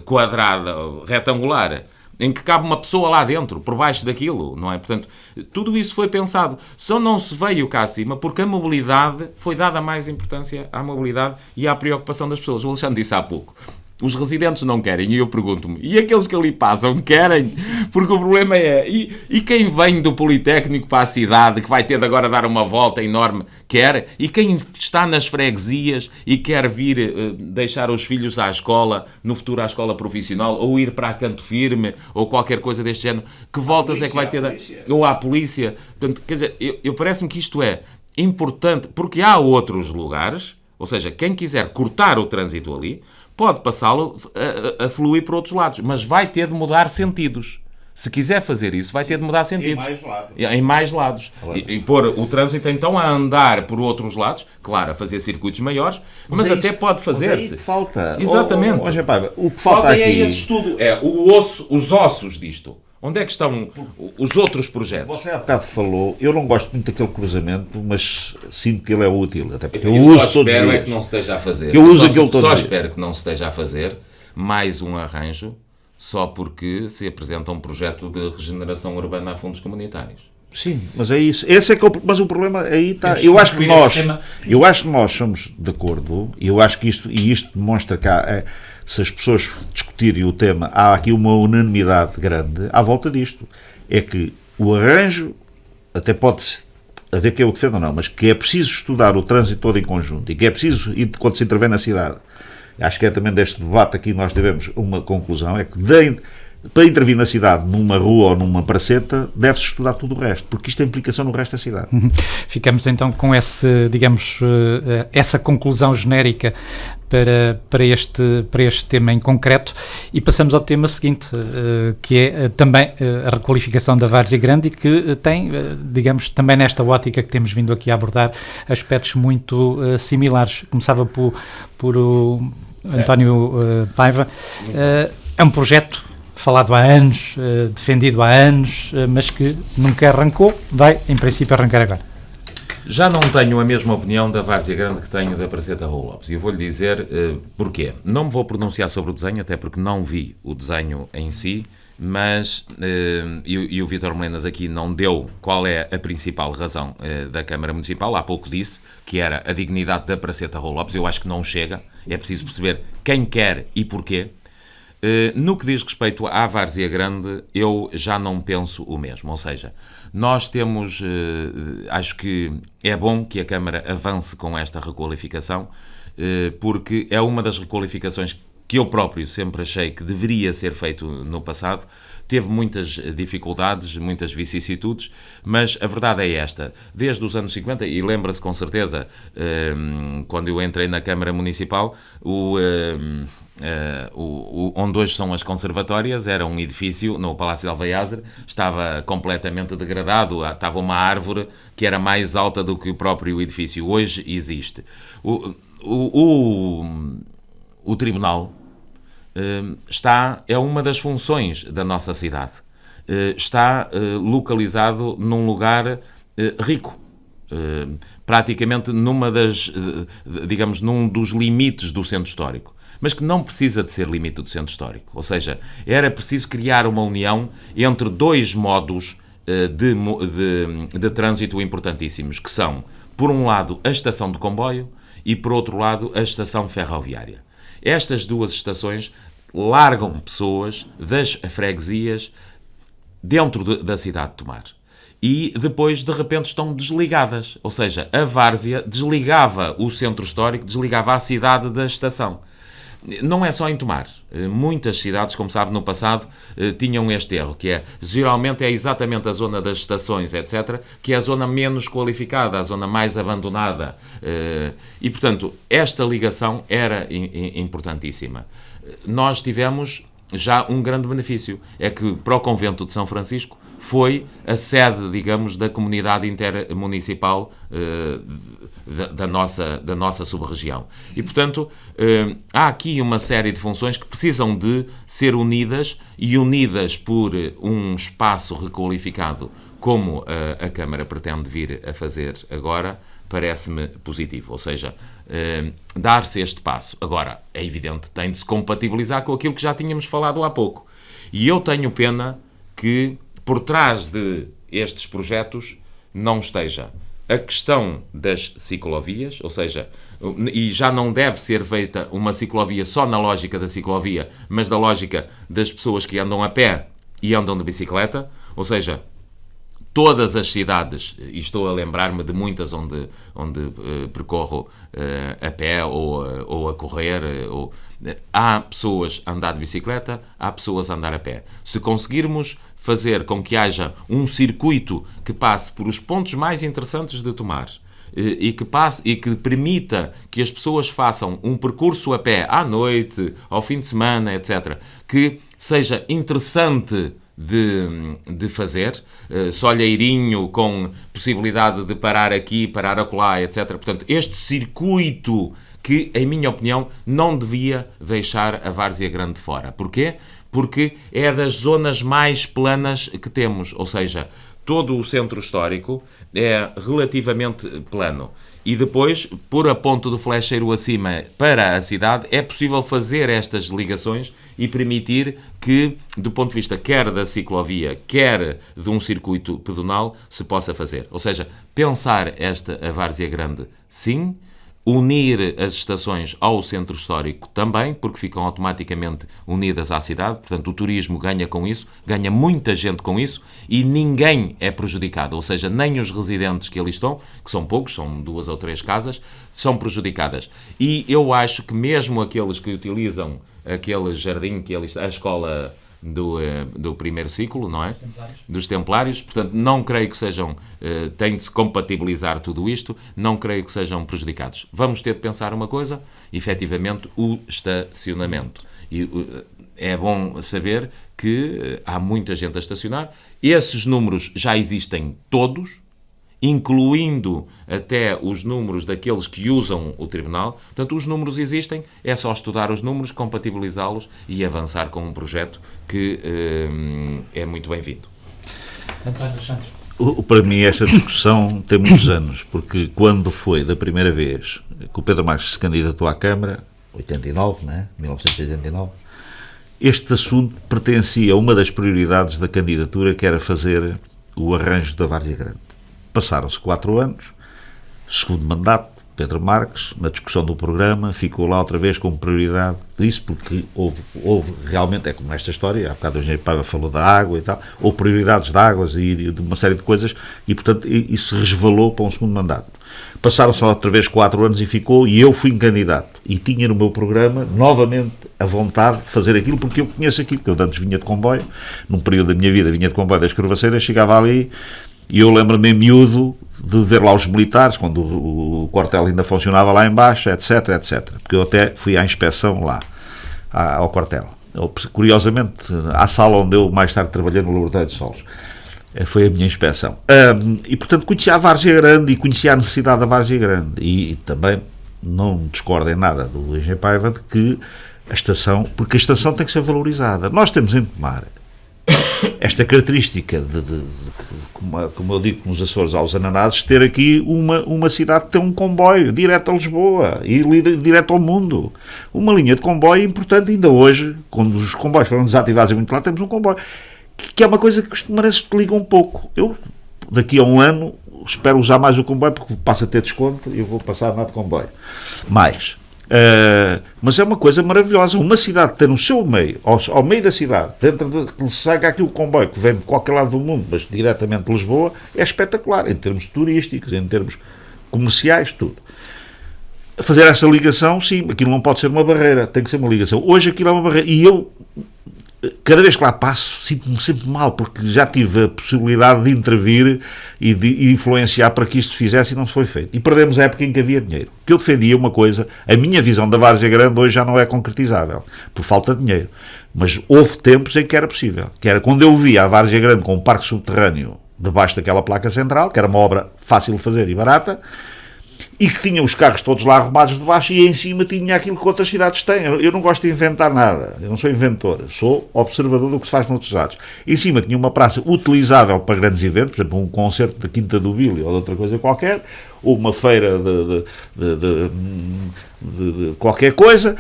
quadrada, retangular, em que cabe uma pessoa lá dentro, por baixo daquilo, não é? Portanto, tudo isso foi pensado. Só não se veio cá acima porque a mobilidade foi dada mais importância à mobilidade e à preocupação das pessoas. O Alexandre disse há pouco. Os residentes não querem, e eu pergunto-me, e aqueles que ali passam querem? Porque o problema é, e quem vem do Politécnico para a cidade, que vai ter de agora dar uma volta enorme, quer? E quem está nas freguesias e quer vir deixar os filhos à escola, no futuro à escola profissional, ou ir para a Canto Firme, ou qualquer coisa deste género, que voltas é que vai ter? Ou à polícia? Portanto, quer dizer, eu parece-me que isto é importante, porque há outros lugares, ou seja, quem quiser cortar o trânsito ali, pode passá-lo a fluir por outros lados, mas vai ter de mudar sentidos. Se quiser fazer isso, vai ter de mudar sentidos. Em mais lados. E pôr o trânsito, então, a andar por outros lados, claro, a fazer circuitos maiores, mas até pode fazer-se. Falta. Exatamente. O que falta aqui... é esse estudo, é os ossos disto. Onde é que estão os outros projetos? Você há bocado falou, eu não gosto muito daquele cruzamento, mas sinto que ele é útil, até porque eu uso todos os dias. Espero é que não se esteja a fazer. Só espero que não se esteja a fazer mais um arranjo só porque se apresenta um projeto de regeneração urbana a fundos comunitários. Sim, mas é isso. Esse é que mas o problema aí está. Eu acho que nós somos de acordo, e eu acho que isto demonstra que se as pessoas discutirem o tema, há aqui uma unanimidade grande à volta disto. É que o arranjo até pode a ver que eu defendo ou não, mas que é preciso estudar o trânsito todo em conjunto e que é preciso, quando se intervém na cidade, acho que é também deste debate aqui nós tivemos uma conclusão, é que para intervir na cidade, numa rua ou numa praceta, deve-se estudar tudo o resto, porque isto tem implicação no resto da cidade. Ficamos então com essa conclusão genérica para este tema em concreto e passamos ao tema seguinte, que é também a requalificação da Várzea Grande e que tem, digamos, também nesta ótica que temos vindo aqui a abordar, aspectos muito similares. Começava por o António Paiva. É um projeto falado há anos, defendido há anos, mas que nunca arrancou, vai em princípio arrancar agora. Já não tenho a mesma opinião da Várzea Grande que tenho da Praceta Raul Lopes, e eu vou-lhe dizer porquê. Não me vou pronunciar sobre o desenho, até porque não vi o desenho em si, mas, e o Vítor Melenas aqui não deu qual é a principal razão da Câmara Municipal, há pouco disse que era a dignidade da Praceta Raul Lopes, eu acho que não chega, é preciso perceber quem quer e porquê. No que diz respeito à Várzea Grande, eu já não penso o mesmo, ou seja, nós temos, acho que é bom que a Câmara avance com esta requalificação, porque é uma das requalificações que eu próprio sempre achei que deveria ser feito no passado. Teve muitas dificuldades, muitas vicissitudes, mas a verdade é esta. Desde os anos 50, e lembra-se com certeza, quando eu entrei na Câmara Municipal, onde hoje são as conservatórias, era um edifício no Palácio de Alvaiazer, estava completamente degradado, estava uma árvore que era mais alta do que o próprio edifício. Hoje existe. O Tribunal é uma das funções da nossa cidade. Está localizado num lugar rico, praticamente num dos limites do centro histórico, mas que não precisa de ser limite do centro histórico. Ou seja, era preciso criar uma união entre dois modos de trânsito importantíssimos, que são, por um lado, a estação de comboio e, por outro lado, a estação ferroviária. Estas duas estações largam pessoas das freguesias dentro da cidade de Tomar. E depois, de repente, estão desligadas. Ou seja, a várzea desligava o centro histórico, desligava a cidade da estação. Não é só em Tomar. Muitas cidades, como sabe, no passado, tinham este erro, que é, geralmente é exatamente a zona das estações, etc., que é a zona menos qualificada, a zona mais abandonada. E, portanto, esta ligação era importantíssima. Nós tivemos já um grande benefício, é que para o Convento de São Francisco foi a sede, digamos, da comunidade intermunicipal da nossa sub-região. E, portanto, há aqui uma série de funções que precisam de ser unidas e unidas por um espaço requalificado, como a Câmara pretende vir a fazer agora, parece-me positivo. Ou seja, dar-se este passo. Agora, é evidente, tem de se compatibilizar com aquilo que já tínhamos falado há pouco. E eu tenho pena que por trás de estes projetos não esteja a questão das ciclovias, ou seja, e já não deve ser feita uma ciclovia só na lógica da ciclovia, mas da lógica das pessoas que andam a pé e andam de bicicleta, ou seja, todas as cidades, e estou a lembrar-me de muitas onde percorro a pé ou a correr, há pessoas a andar de bicicleta, há pessoas a andar a pé. Se conseguirmos fazer com que haja um circuito que passe por os pontos mais interessantes de Tomar e que permita que as pessoas façam um percurso a pé à noite, ao fim de semana, etc., que seja interessante de fazer, solheirinho, com possibilidade de parar aqui, parar acolá, etc. Portanto, este circuito que, em minha opinião, não devia deixar a Várzea Grande fora. Porquê? Porque é das zonas mais planas que temos, ou seja, todo o centro histórico é relativamente plano. E depois, por a ponto do flecheiro acima para a cidade, é possível fazer estas ligações e permitir que, do ponto de vista quer da ciclovia, quer de um circuito pedonal, se possa fazer. Ou seja, pensar a Várzea Grande, sim, unir as estações ao centro histórico também, porque ficam automaticamente unidas à cidade, portanto o turismo ganha com isso, ganha muita gente com isso e ninguém é prejudicado, ou seja, nem os residentes que ali estão, que são poucos, são 2 ou 3 casas, são prejudicadas. E eu acho que mesmo aqueles que utilizam aquele jardim que ali está, a escola do primeiro ciclo, não é? Dos Templários. Portanto, não creio que sejam, tem de se compatibilizar tudo isto, não creio que sejam prejudicados. Vamos ter de pensar uma coisa, efetivamente, o estacionamento. E é bom saber que há muita gente a estacionar. Esses números já existem todos, incluindo até os números daqueles que usam o tribunal. Portanto, os números existem, é só estudar os números, compatibilizá-los e avançar com um projeto que é muito bem-vindo. António Alexandre. Para mim esta discussão tem muitos anos, porque quando foi da primeira vez que o Pedro Marques se candidatou à Câmara, 89, né? 1989, este assunto pertencia a uma das prioridades da candidatura, que era fazer o arranjo da Várzea Grande. Passaram-se 4 anos, segundo mandato, Pedro Marques, na discussão do programa, ficou lá outra vez como prioridade disso, porque houve realmente, é como nesta história, há bocado o engenheiro Paiva falou da água e tal, houve prioridades de águas e de uma série de coisas, e portanto isso se resvalou para um segundo mandato. Passaram-se outra vez 4 anos e ficou, e eu fui candidato, e tinha no meu programa, novamente, a vontade de fazer aquilo, porque eu conheço aquilo, porque eu antes vinha de comboio, num período da minha vida vinha de comboio das Curvaceiras, chegava ali, e eu lembro-me miúdo de ver lá os militares, quando o quartel ainda funcionava lá em baixo, etc, etc. Porque eu até fui à inspeção lá, ao quartel. Curiosamente, à sala onde eu mais tarde trabalhei no Laboratório de Solos. Foi a minha inspeção. E, portanto, conhecia a Várzea Grande e conhecia a necessidade da Várzea Grande. E também não discordo em nada do engenheiro Paiva de que a estação, porque a estação tem que ser valorizada. Nós temos em Tomar esta característica como eu digo nos Açores aos Ananases, ter aqui uma cidade que tem um comboio direto a Lisboa e direto ao mundo. Uma linha de comboio importante ainda hoje, quando os comboios foram desativados e muito lá, temos um comboio, que é uma coisa que os tomarenses ligam um pouco. Eu, daqui a um ano, espero usar mais o comboio, porque passa a ter desconto e eu vou passar a andar de comboio. Mas é uma coisa maravilhosa. Uma cidade ter no seu meio, ao meio da cidade, dentro de saga aqui o comboio que vem de qualquer lado do mundo, mas diretamente de Lisboa, é espetacular em termos turísticos, em termos comerciais, tudo. Fazer essa ligação, sim, aquilo não pode ser uma barreira, tem que ser uma ligação. Hoje aquilo é uma barreira e eu, cada vez que lá passo, sinto-me sempre mal, porque já tive a possibilidade de intervir e de influenciar para que isto se fizesse e não se foi feito. E perdemos a época em que havia dinheiro. Que eu defendia uma coisa, a minha visão da Várzea Grande hoje já não é concretizável, por falta de dinheiro. Mas houve tempos em que era possível. Que era quando eu via a Várzea Grande com um parque subterrâneo debaixo daquela placa central, que era uma obra fácil de fazer e barata, e que tinha os carros todos lá arrumados de baixo e em cima tinha aquilo que outras cidades têm. Eu não gosto de inventar nada, eu não sou inventor, sou observador do que se faz noutros estados. Em cima tinha uma praça utilizável para grandes eventos, por exemplo, um concerto da Quinta do Bílio ou de outra coisa qualquer, ou uma feira de qualquer coisa,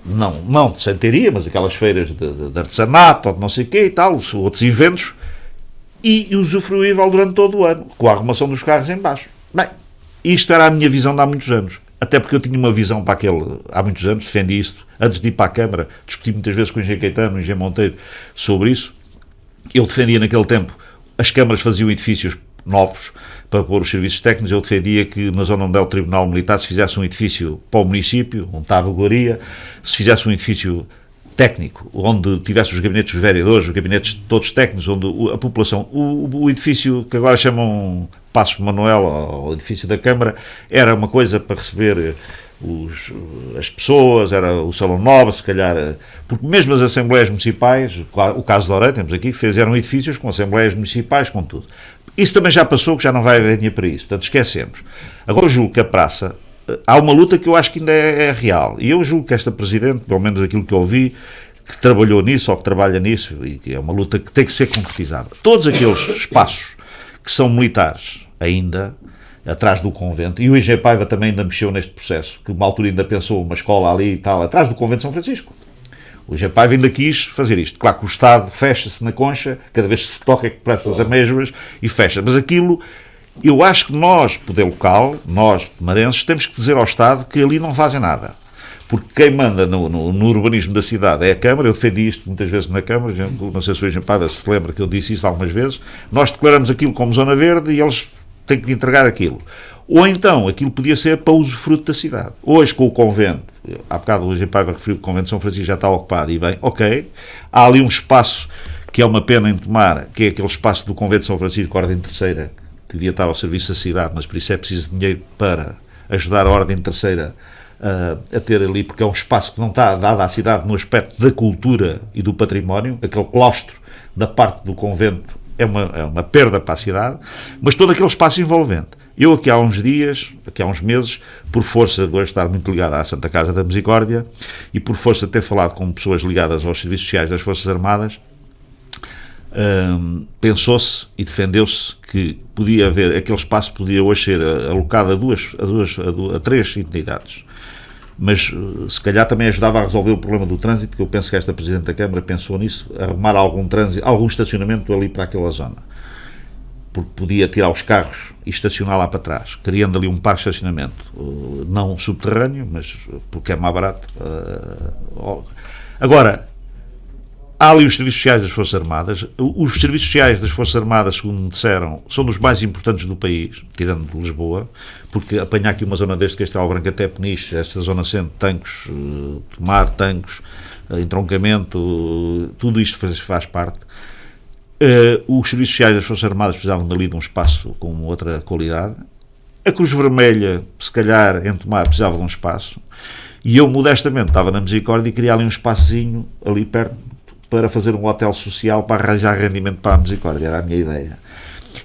não de santeria, mas aquelas feiras de artesanato ou de não sei o quê e tal, outros eventos, e usufruível durante todo o ano, com a arrumação dos carros em baixo. Bem, isto era a minha visão de há muitos anos. Até porque eu tinha uma visão para aquele... Há muitos anos defendi isto. Antes de ir para a Câmara, discuti muitas vezes com o engenheiro Caetano e o engenheiro Monteiro sobre isso. Eu defendia naquele tempo... As câmaras faziam edifícios novos para pôr os serviços técnicos. Eu defendia que na zona onde é o Tribunal Militar se fizesse um edifício para o município, onde está a Goria, se fizesse um edifício técnico, onde tivesse os gabinetes dos vereadores, os gabinetes todos técnicos, onde a população... O edifício que agora chamam... Passos Manuel, ao edifício da Câmara, era uma coisa para receber as pessoas, era o Salão Nobre, se calhar, porque mesmo as Assembleias Municipais, o caso de Orem, temos aqui, fizeram edifícios com Assembleias Municipais, com tudo. Isso também já passou, que já não vai haver dinheiro para isso, portanto esquecemos. Agora eu julgo que a praça, há uma luta que eu acho que ainda é real, e eu julgo que esta Presidente, pelo menos aquilo que eu ouvi, que trabalhou nisso, ou que trabalha nisso, e que é uma luta que tem que ser concretizada. Todos aqueles espaços que são militares, ainda atrás do convento, e o engenheiro Paiva também ainda mexeu neste processo, que uma altura ainda pensou uma escola ali e tal, atrás do convento de São Francisco. O engenheiro Paiva ainda quis fazer isto. Claro que o Estado fecha-se na concha, cada vez que se toca é que presta as amêijoas e fecha, mas aquilo Eu acho que nós, poder local, nós, marenses, temos que dizer ao Estado que ali não fazem nada. Porque quem manda no urbanismo da cidade é a Câmara. Eu defendi isto muitas vezes na Câmara, não sei se o Engenheiro Paiva se lembra que eu disse isso algumas vezes. Nós declaramos aquilo como zona verde e eles têm que entregar aquilo. Ou então, aquilo podia ser para usufruto da cidade. Hoje, com o convento, há bocado o Engenheiro Paiva referiu que o convento de São Francisco já está ocupado, e bem, ok, há ali um espaço que é uma pena em tomar, que é aquele espaço do convento de São Francisco, Ordem Terceira, que devia estar ao serviço da cidade, mas por isso é preciso dinheiro para ajudar a Ordem Terceira a ter ali, porque é um espaço que não está dado à cidade no aspecto da cultura e do património. Aquele claustro da parte do convento é uma perda para a cidade, mas todo aquele espaço envolvente. Eu aqui há uns dias, aqui há uns meses, por força de hoje estar muito ligado à Santa Casa da Misericórdia e por força de ter falado com pessoas ligadas aos serviços sociais das Forças Armadas, pensou-se e defendeu-se que podia haver, aquele espaço podia hoje ser alocado a 3 entidades. Mas se calhar também ajudava a resolver o problema do trânsito, porque eu penso que esta Presidente da Câmara pensou nisso, arrumar algum trânsito, algum estacionamento ali para aquela zona, porque podia tirar os carros e estacionar lá para trás, criando ali um parque de estacionamento, não subterrâneo, mas porque é mais barato. Agora, há ali os serviços sociais das Forças Armadas. Os serviços sociais das Forças Armadas, segundo me disseram, são dos mais importantes do país, tirando de Lisboa, porque apanhar aqui uma zona desde Castelo Branco até Peniche, esta zona sendo tanques, tomar tanques, entroncamento, tudo isto faz parte. Os serviços sociais das Forças Armadas precisavam dali de um espaço com outra qualidade. A Cruz Vermelha, se calhar, em Tomar, precisava de um espaço. E eu, modestamente, estava na Misericórdia e queria ali um espaçozinho, ali perto, para fazer um hotel social, para arranjar rendimento para a Misericórdia. Era a minha ideia.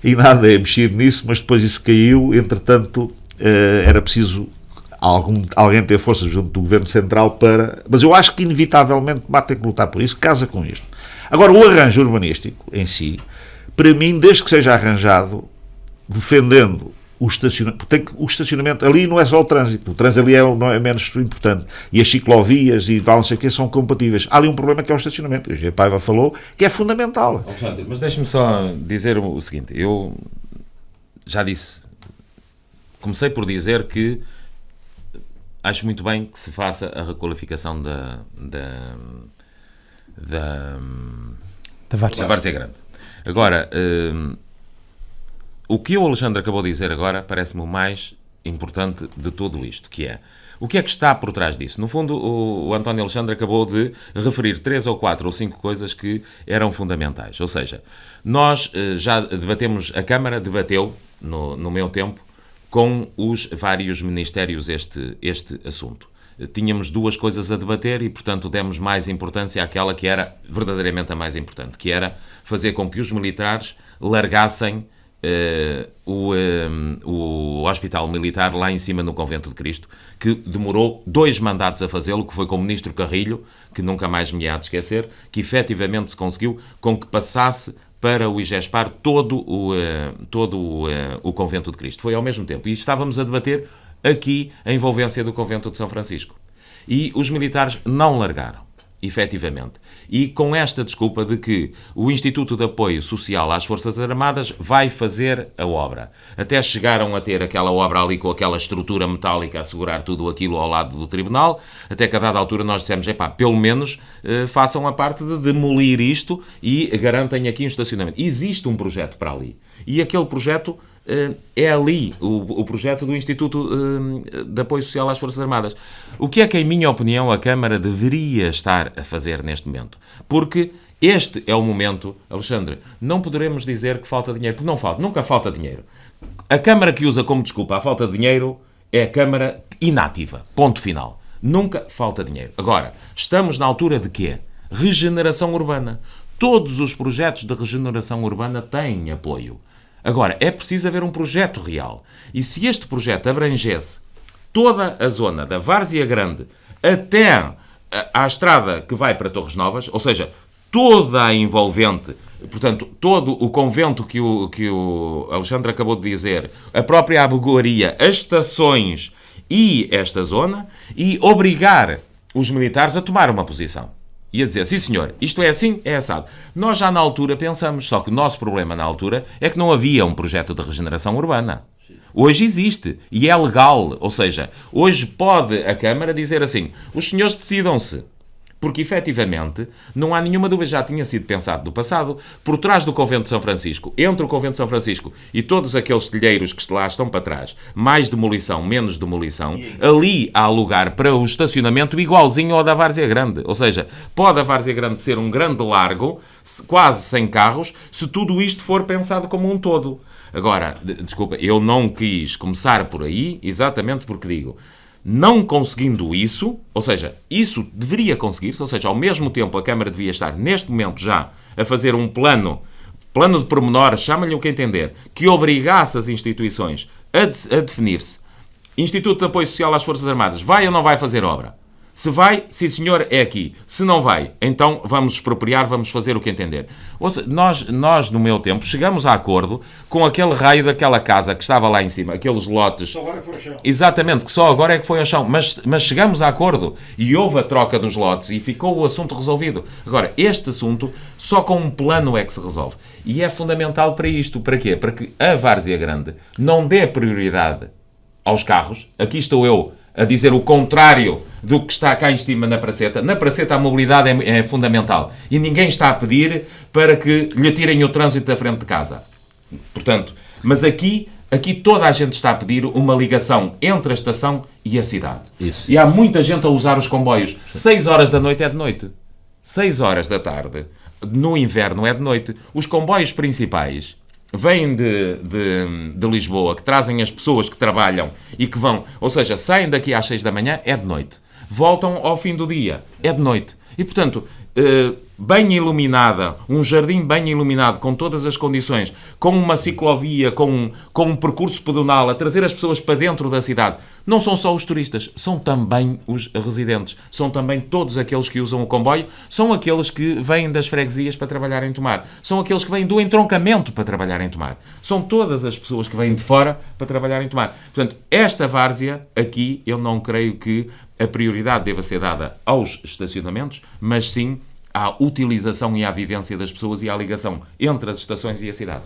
E nada, é mexido nisso, mas depois isso caiu. Entretanto, era preciso alguém ter força junto do Governo Central para... Mas eu acho que, inevitavelmente, tem que lutar por isso, casa com isto. Agora, o arranjo urbanístico em si, para mim, desde que seja arranjado, defendendo o estacionamento, o estacionamento ali não é só o trânsito ali não é menos importante, e as ciclovias e tal, não sei o que, são compatíveis. Há ali um problema que é o estacionamento, o Engenheiro Paiva falou, que é fundamental. Alexandre, mas deixe-me só dizer o seguinte, eu já disse, comecei por dizer que acho muito bem que se faça a requalificação da Várzea Grande. Agora, o que o Alexandre acabou de dizer agora parece-me o mais importante de tudo isto, que é, o que é que está por trás disso? No fundo, o António Alexandre acabou de referir 3 ou 4 ou 5 coisas que eram fundamentais. Ou seja, nós já debatemos, a Câmara debateu, no meu tempo, com os vários ministérios este assunto. Tínhamos 2 coisas a debater e, portanto, demos mais importância àquela que era verdadeiramente a mais importante, que era fazer com que os militares largassem o Hospital Militar lá em cima no Convento de Cristo, que demorou 2 mandatos a fazê-lo, que foi com o Ministro Carrilho, que nunca mais me há de esquecer, que efetivamente se conseguiu com que passasse para o IGESPAR todo o Convento de Cristo. Foi ao mesmo tempo. E estávamos a debater aqui a envolvência do Convento de São Francisco. E os militares não largaram, efetivamente. E com esta desculpa de que o Instituto de Apoio Social às Forças Armadas vai fazer a obra. Até chegaram a ter aquela obra ali com aquela estrutura metálica a segurar tudo aquilo ao lado do tribunal, até que a dada altura nós dissemos, pelo menos façam a parte de demolir isto e garantem aqui um estacionamento. Existe um projeto para ali. E aquele projeto é ali, o projeto do Instituto de Apoio Social às Forças Armadas. O que é que, em minha opinião, a Câmara deveria estar a fazer neste momento? Porque este é o momento, Alexandre, não poderemos dizer que falta dinheiro, porque não falta, nunca falta dinheiro. A Câmara que usa como desculpa a falta de dinheiro é a Câmara inativa, ponto final. Nunca falta dinheiro. Agora, estamos na altura de quê? Regeneração urbana. Todos os projetos de regeneração urbana têm apoio. Agora, é preciso haver um projeto real. E se este projeto abrangesse toda a zona da Várzea Grande até à estrada que vai para Torres Novas, ou seja, toda a envolvente, portanto, todo o convento que o Alexandre acabou de dizer, a própria abugoaria, as estações e esta zona, e obrigar os militares a tomar uma posição. e a dizer, sim senhor, isto é assim, é assado. Nós já na altura pensamos, só que o nosso problema na altura é que não havia um projeto de regeneração urbana. Hoje existe e é legal, ou seja, hoje pode a Câmara dizer assim, os senhores decidam-se. Porque, efetivamente, não há nenhuma dúvida, já tinha sido pensado no passado, por trás do Convento de São Francisco, entre o Convento de São Francisco e todos aqueles telheiros que lá estão para trás, mais demolição, menos demolição, ali há lugar para o estacionamento igualzinho ao da Várzea Grande. Ou seja, pode a Várzea Grande ser um grande largo, quase sem carros, se tudo isto for pensado como um todo. Agora, desculpa, eu não quis começar por aí, exatamente porque digo... Não conseguindo isso, ou seja, isso deveria conseguir-se, ou seja, ao mesmo tempo a Câmara devia estar neste momento já a fazer um plano de pormenor, chama-lhe o que entender, que obrigasse as instituições a definir-se. Instituto de Apoio Social às Forças Armadas, vai ou não vai fazer obra? Se vai, sim senhor, é aqui. Se não vai, então vamos expropriar, vamos fazer o que entender. Ou seja, nós, no meu tempo, chegamos a acordo com aquele raio daquela casa que estava lá em cima, aqueles lotes... Só agora é que foi ao chão. Exatamente, que só agora é que foi ao chão. Mas chegamos a acordo e houve a troca dos lotes e ficou o assunto resolvido. Agora, este assunto só com um plano é que se resolve. E é fundamental para isto. Para quê? Para que a Várzea Grande não dê prioridade aos carros. Aqui estou eu a dizer o contrário do que está cá em cima na Praceta. Na Praceta a mobilidade é fundamental. E ninguém está a pedir para que lhe tirem o trânsito da frente de casa. Portanto, mas aqui toda a gente está a pedir uma ligação entre a estação e a cidade. Isso. E há muita gente a usar os comboios. 6 horas da noite é de noite. 6 horas da tarde, no inverno, é de noite. Os comboios principais vêm de Lisboa, que trazem as pessoas que trabalham e que vão, ou seja, saem daqui às 6 da manhã, é de noite. Voltam ao fim do dia, é de noite. E, portanto, bem iluminada, um jardim bem iluminado, com todas as condições, com uma ciclovia, com um percurso pedonal, a trazer as pessoas para dentro da cidade. Não são só os turistas, são também os residentes, são também todos aqueles que usam o comboio, são aqueles que vêm das freguesias para trabalhar em Tomar, são aqueles que vêm do entroncamento para trabalhar em Tomar, são todas as pessoas que vêm de fora para trabalhar em Tomar. Portanto, esta várzea aqui, eu não creio que a prioridade deva ser dada aos estacionamentos, mas sim à utilização e à vivência das pessoas e à ligação entre as estações e a cidade.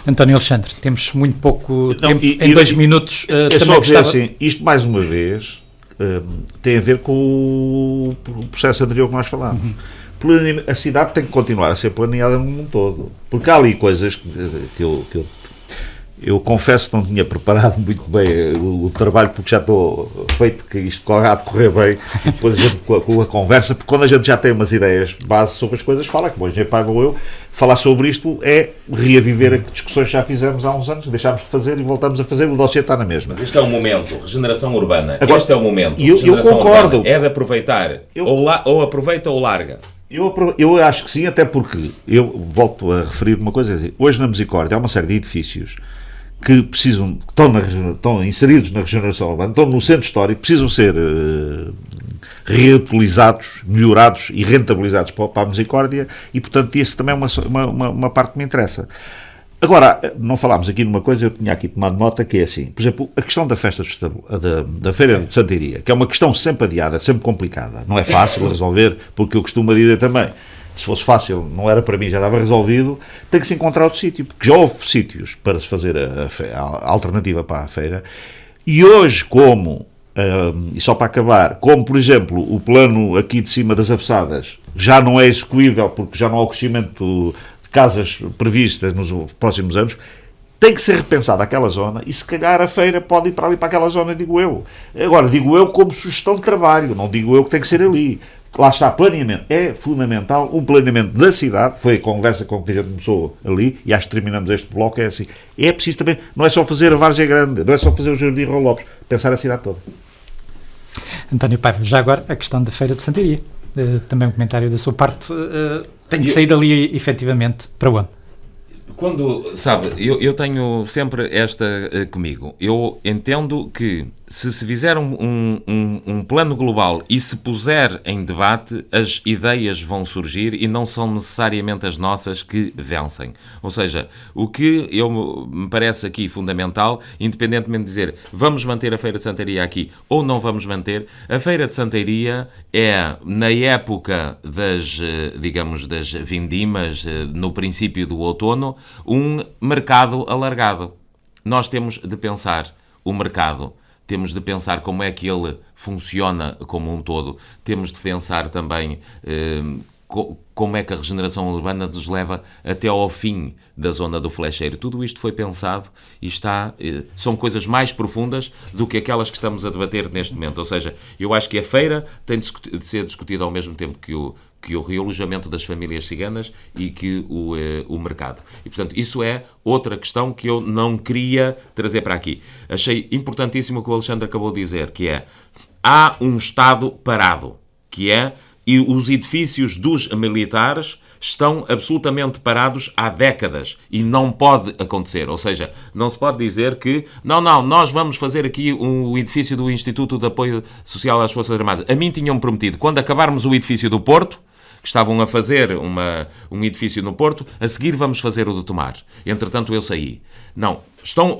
António Alexandre, temos muito pouco tempo, em 2 minutos. É só dizer assim, isto mais uma vez tem a ver com o processo anterior que nós falámos. A cidade tem que continuar a ser planeada no mundo todo, porque há ali coisas que eu confesso que não tinha preparado muito bem o trabalho, porque já estou feito que isto corra a decorrer bem, e depois a gente, com a conversa, porque quando a gente já tem umas ideias base sobre as coisas, fala, como o engenheiro Paiva ou eu, falar sobre isto é reaviver discussões que já fizemos há uns anos, deixámos de fazer e voltamos a fazer, o dossiê está na mesma. Mas este é o momento, regeneração urbana, agora, este é o momento, eu concordo. Urbana, é de aproveitar, ou aproveita ou larga. Eu acho que sim, até porque, eu volto a referir uma coisa, hoje na Misericórdia há uma série de edifícios que estão inseridos na regeneração urbana, estão no centro histórico, precisam ser reutilizados, melhorados e rentabilizados para a Misericórdia, e portanto isso também é uma parte que me interessa. Agora, não falámos aqui numa coisa, eu tinha aqui tomado nota, que é assim, por exemplo, a questão da festa da Feira de Santiria, que é uma questão sempre adiada, sempre complicada, não é fácil resolver, porque eu costumo dizer também, se fosse fácil, não era para mim, já estava resolvido, tem que se encontrar outro sítio, porque já houve sítios para se fazer a alternativa para a feira, e hoje e só para acabar, como por exemplo o plano aqui de cima das Avessadas já não é execuível porque já não há o crescimento de casas previstas nos próximos anos, tem que ser repensada aquela zona e se calhar a feira pode ir para ali, para aquela zona, digo eu. Agora, digo eu como sugestão de trabalho, não digo eu que tem que ser ali. Lá está, planeamento é fundamental, um planeamento da cidade, foi a conversa com que a gente começou ali, e acho que terminamos este bloco, é assim, é preciso também, não é só fazer a Várzea Grande, não é só fazer o Jardim Raul Lopes, pensar a cidade toda. António Paiva, já agora a questão da Feira de Santiria, também um comentário da sua parte, tem que sair dali efetivamente para onde? Quando, sabe, eu tenho sempre esta comigo. Eu entendo que se fizer um plano global e se puser em debate, as ideias vão surgir e não são necessariamente as nossas que vencem. Ou seja, o que me parece aqui fundamental, independentemente de dizer vamos manter a Feira de Santaria aqui ou não vamos manter, a Feira de Santaria é, na época das vindimas, no princípio do outono, um mercado alargado. Nós temos de pensar o mercado. Temos de pensar como é que ele funciona como um todo. Temos de pensar também como é que a regeneração urbana nos leva até ao fim da zona do flecheiro. Tudo isto foi pensado e são coisas mais profundas do que aquelas que estamos a debater neste momento. Ou seja, eu acho que a feira tem de ser discutida ao mesmo tempo que o realojamento das famílias ciganas e que o mercado. E, portanto, isso é outra questão que eu não queria trazer para aqui. Achei importantíssimo o que o Alexandre acabou de dizer, que é, há um Estado parado, e os edifícios dos militares estão absolutamente parados há décadas e não pode acontecer. Ou seja, não se pode dizer que nós vamos fazer aqui o edifício do Instituto de Apoio Social às Forças Armadas. A mim tinham prometido, quando acabarmos o edifício do Porto, que estavam a fazer um edifício no Porto, a seguir vamos fazer o do Tomar. Entretanto, eu saí. Não.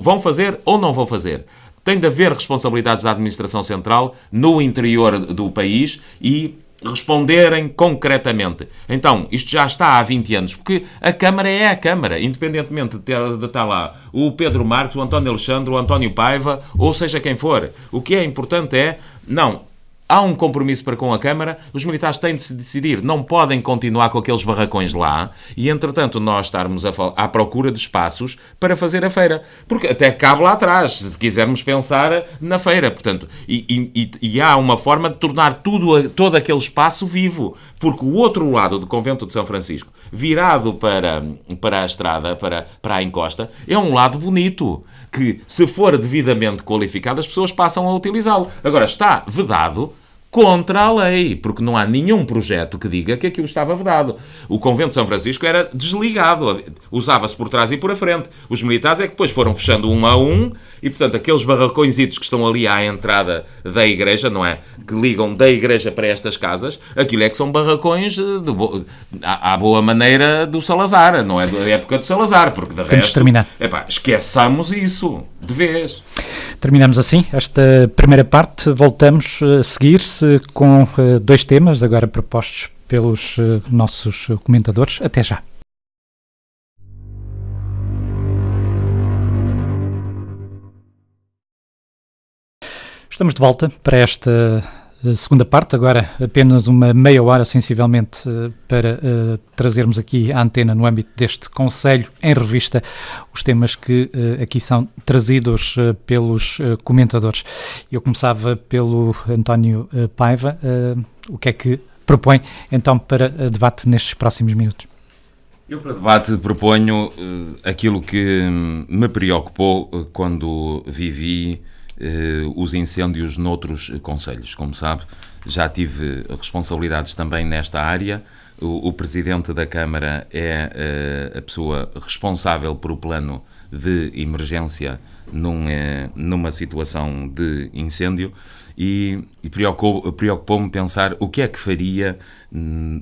Vão fazer ou não vão fazer? Tem de haver responsabilidades da Administração Central no interior do país e responderem concretamente. Então, isto já está há 20 anos, porque a Câmara é a Câmara, independentemente de estar lá o Pedro Marques, o António Alexandre, o António Paiva, ou seja quem for. O que é importante há um compromisso para com a Câmara, os militares têm de se decidir, não podem continuar com aqueles barracões lá e, entretanto, nós estarmos à procura de espaços para fazer a feira. Porque até cabe lá atrás, se quisermos pensar na feira. Portanto, e há uma forma de tornar todo aquele espaço vivo. Porque o outro lado do Convento de São Francisco, virado para a estrada, para a encosta, é um lado bonito, que, se for devidamente qualificado, as pessoas passam a utilizá-lo. Agora, está vedado contra a lei, porque não há nenhum projeto que diga que aquilo estava vedado. O Convento de São Francisco era desligado, usava-se por trás e por a frente. Os militares é que depois foram fechando um a um, e, portanto, aqueles barracõezitos que estão ali à entrada da igreja, não é? Que ligam da igreja para estas casas, aquilo é que são barracões à boa maneira do Salazar, não é da época do Salazar, porque de resto, esqueçamos isso, de vez. Terminamos assim esta primeira parte. Voltamos a seguir-se com dois temas, agora propostos pelos nossos comentadores. Até já. Estamos de volta para esta segunda parte, agora apenas uma meia hora, sensivelmente, para trazermos aqui à antena, no âmbito deste Conselho em Revista, os temas que aqui são trazidos pelos comentadores. Eu começava pelo António Paiva. O que é que propõe, então, para debate nestes próximos minutos? Eu, para debate, proponho aquilo que me preocupou quando vivi os incêndios noutros concelhos. Como sabe, já tive responsabilidades também nesta área. O Presidente da Câmara é a pessoa responsável por o plano de emergência numa situação de incêndio e preocupou-me pensar o que é que faria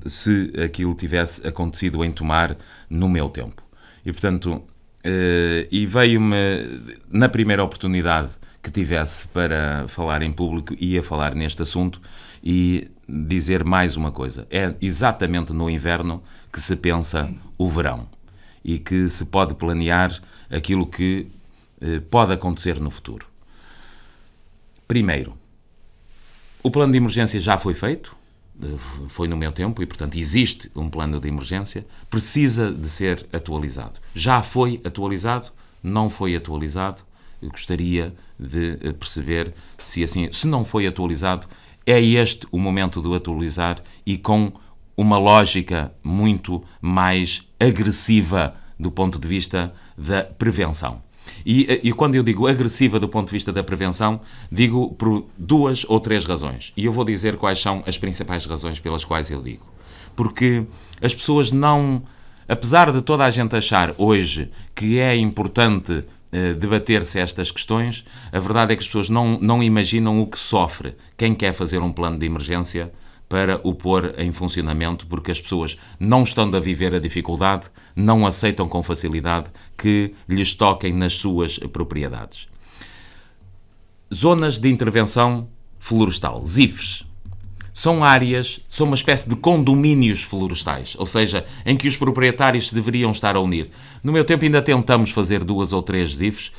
se aquilo tivesse acontecido em Tomar no meu tempo. E, portanto, e veio-me, na primeira oportunidade que tivesse para falar em público, ia falar neste assunto e dizer mais uma coisa. É exatamente no inverno que se pensa o verão e que se pode planear aquilo que pode acontecer no futuro. Primeiro, o plano de emergência já foi feito, foi no meu tempo e, portanto, existe um plano de emergência, precisa de ser atualizado. Já foi atualizado? Não foi atualizado? Eu gostaria de perceber se não foi atualizado, é este o momento de o atualizar e com uma lógica muito mais agressiva do ponto de vista da prevenção. E quando eu digo agressiva do ponto de vista da prevenção, digo por 2 ou 3 razões. E eu vou dizer quais são as principais razões pelas quais eu digo. Porque as pessoas não... Apesar de toda a gente achar hoje que é importante debater-se estas questões, a verdade é que as pessoas não imaginam o que sofre quem quer fazer um plano de emergência para o pôr em funcionamento, porque as pessoas, não estando a viver a dificuldade, não aceitam com facilidade que lhes toquem nas suas propriedades. Zonas de intervenção florestal, ZIFs, são áreas, são uma espécie de condomínios florestais, ou seja, em que os proprietários se deveriam estar a unir. No meu tempo ainda tentamos fazer 2 ou 3 ZIFs,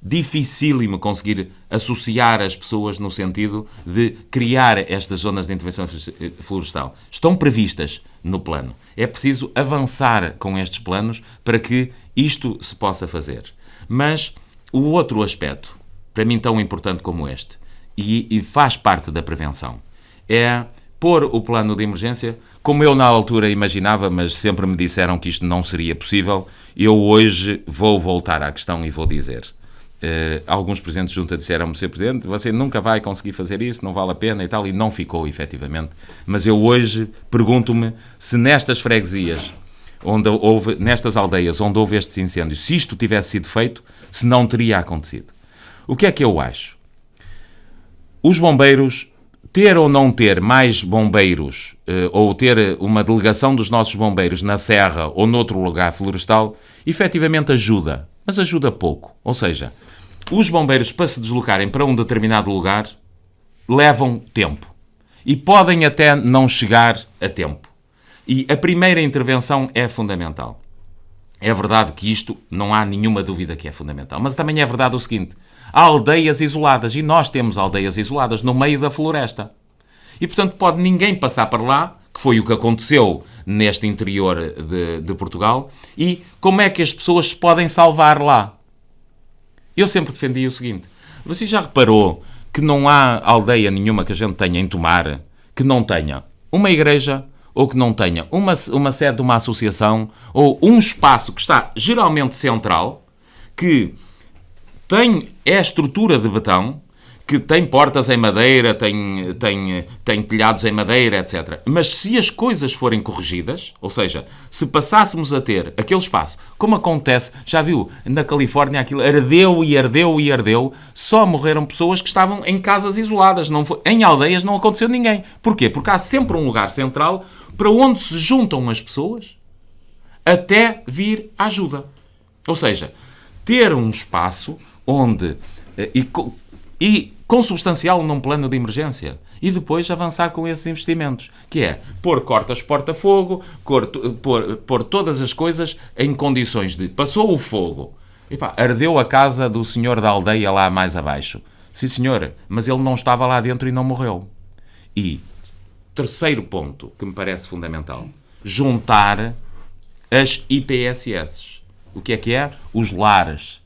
dificílimo conseguir associar as pessoas no sentido de criar estas zonas de intervenção florestal. Estão previstas no plano. É preciso avançar com estes planos para que isto se possa fazer. Mas o outro aspecto, para mim tão importante como este, e faz parte da prevenção, é pôr o plano de emergência, como eu na altura imaginava, mas sempre me disseram que isto não seria possível. Eu hoje vou voltar à questão e vou dizer. Alguns presidentes de junta disseram-me: Sr. Presidente, você nunca vai conseguir fazer isso, não vale a pena e tal, e não ficou, efetivamente. Mas eu hoje pergunto-me se nestas freguesias, nestas aldeias onde houve estes incêndios, se isto tivesse sido feito, se não teria acontecido. O que é que eu acho? Os bombeiros, ter ou não ter mais bombeiros, ou ter uma delegação dos nossos bombeiros na serra ou noutro lugar florestal, efetivamente ajuda, mas ajuda pouco. Ou seja, os bombeiros, para se deslocarem para um determinado lugar, levam tempo. E podem até não chegar a tempo. E a primeira intervenção é fundamental. É verdade que isto, não há nenhuma dúvida que é fundamental. Mas também é verdade o seguinte: há aldeias isoladas, e nós temos aldeias isoladas no meio da floresta. E, portanto, pode ninguém passar para lá, que foi o que aconteceu neste interior de Portugal, e como é que as pessoas se podem salvar lá? Eu sempre defendi o seguinte: você já reparou que não há aldeia nenhuma que a gente tenha em Tomar que não tenha uma igreja, ou que não tenha uma sede de uma associação, ou um espaço que está geralmente central, que é a estrutura de betão, que tem portas em madeira, tem telhados em madeira, etc. Mas se as coisas forem corrigidas, ou seja, se passássemos a ter aquele espaço, como acontece, já viu, na Califórnia aquilo ardeu e ardeu e ardeu, só morreram pessoas que estavam em casas isoladas, em aldeias não aconteceu ninguém. Porquê? Porque há sempre um lugar central para onde se juntam as pessoas até vir a ajuda. Ou seja, ter um espaço onde... E consubstancial num plano de emergência, e depois avançar com esses investimentos, que é pôr cortas porta-fogo, pôr todas as coisas em condições de... Passou o fogo, ardeu a casa do senhor da aldeia lá mais abaixo. Sim, senhor, mas ele não estava lá dentro e não morreu. E terceiro ponto, que me parece fundamental, juntar as IPSS. O que é? Os lares,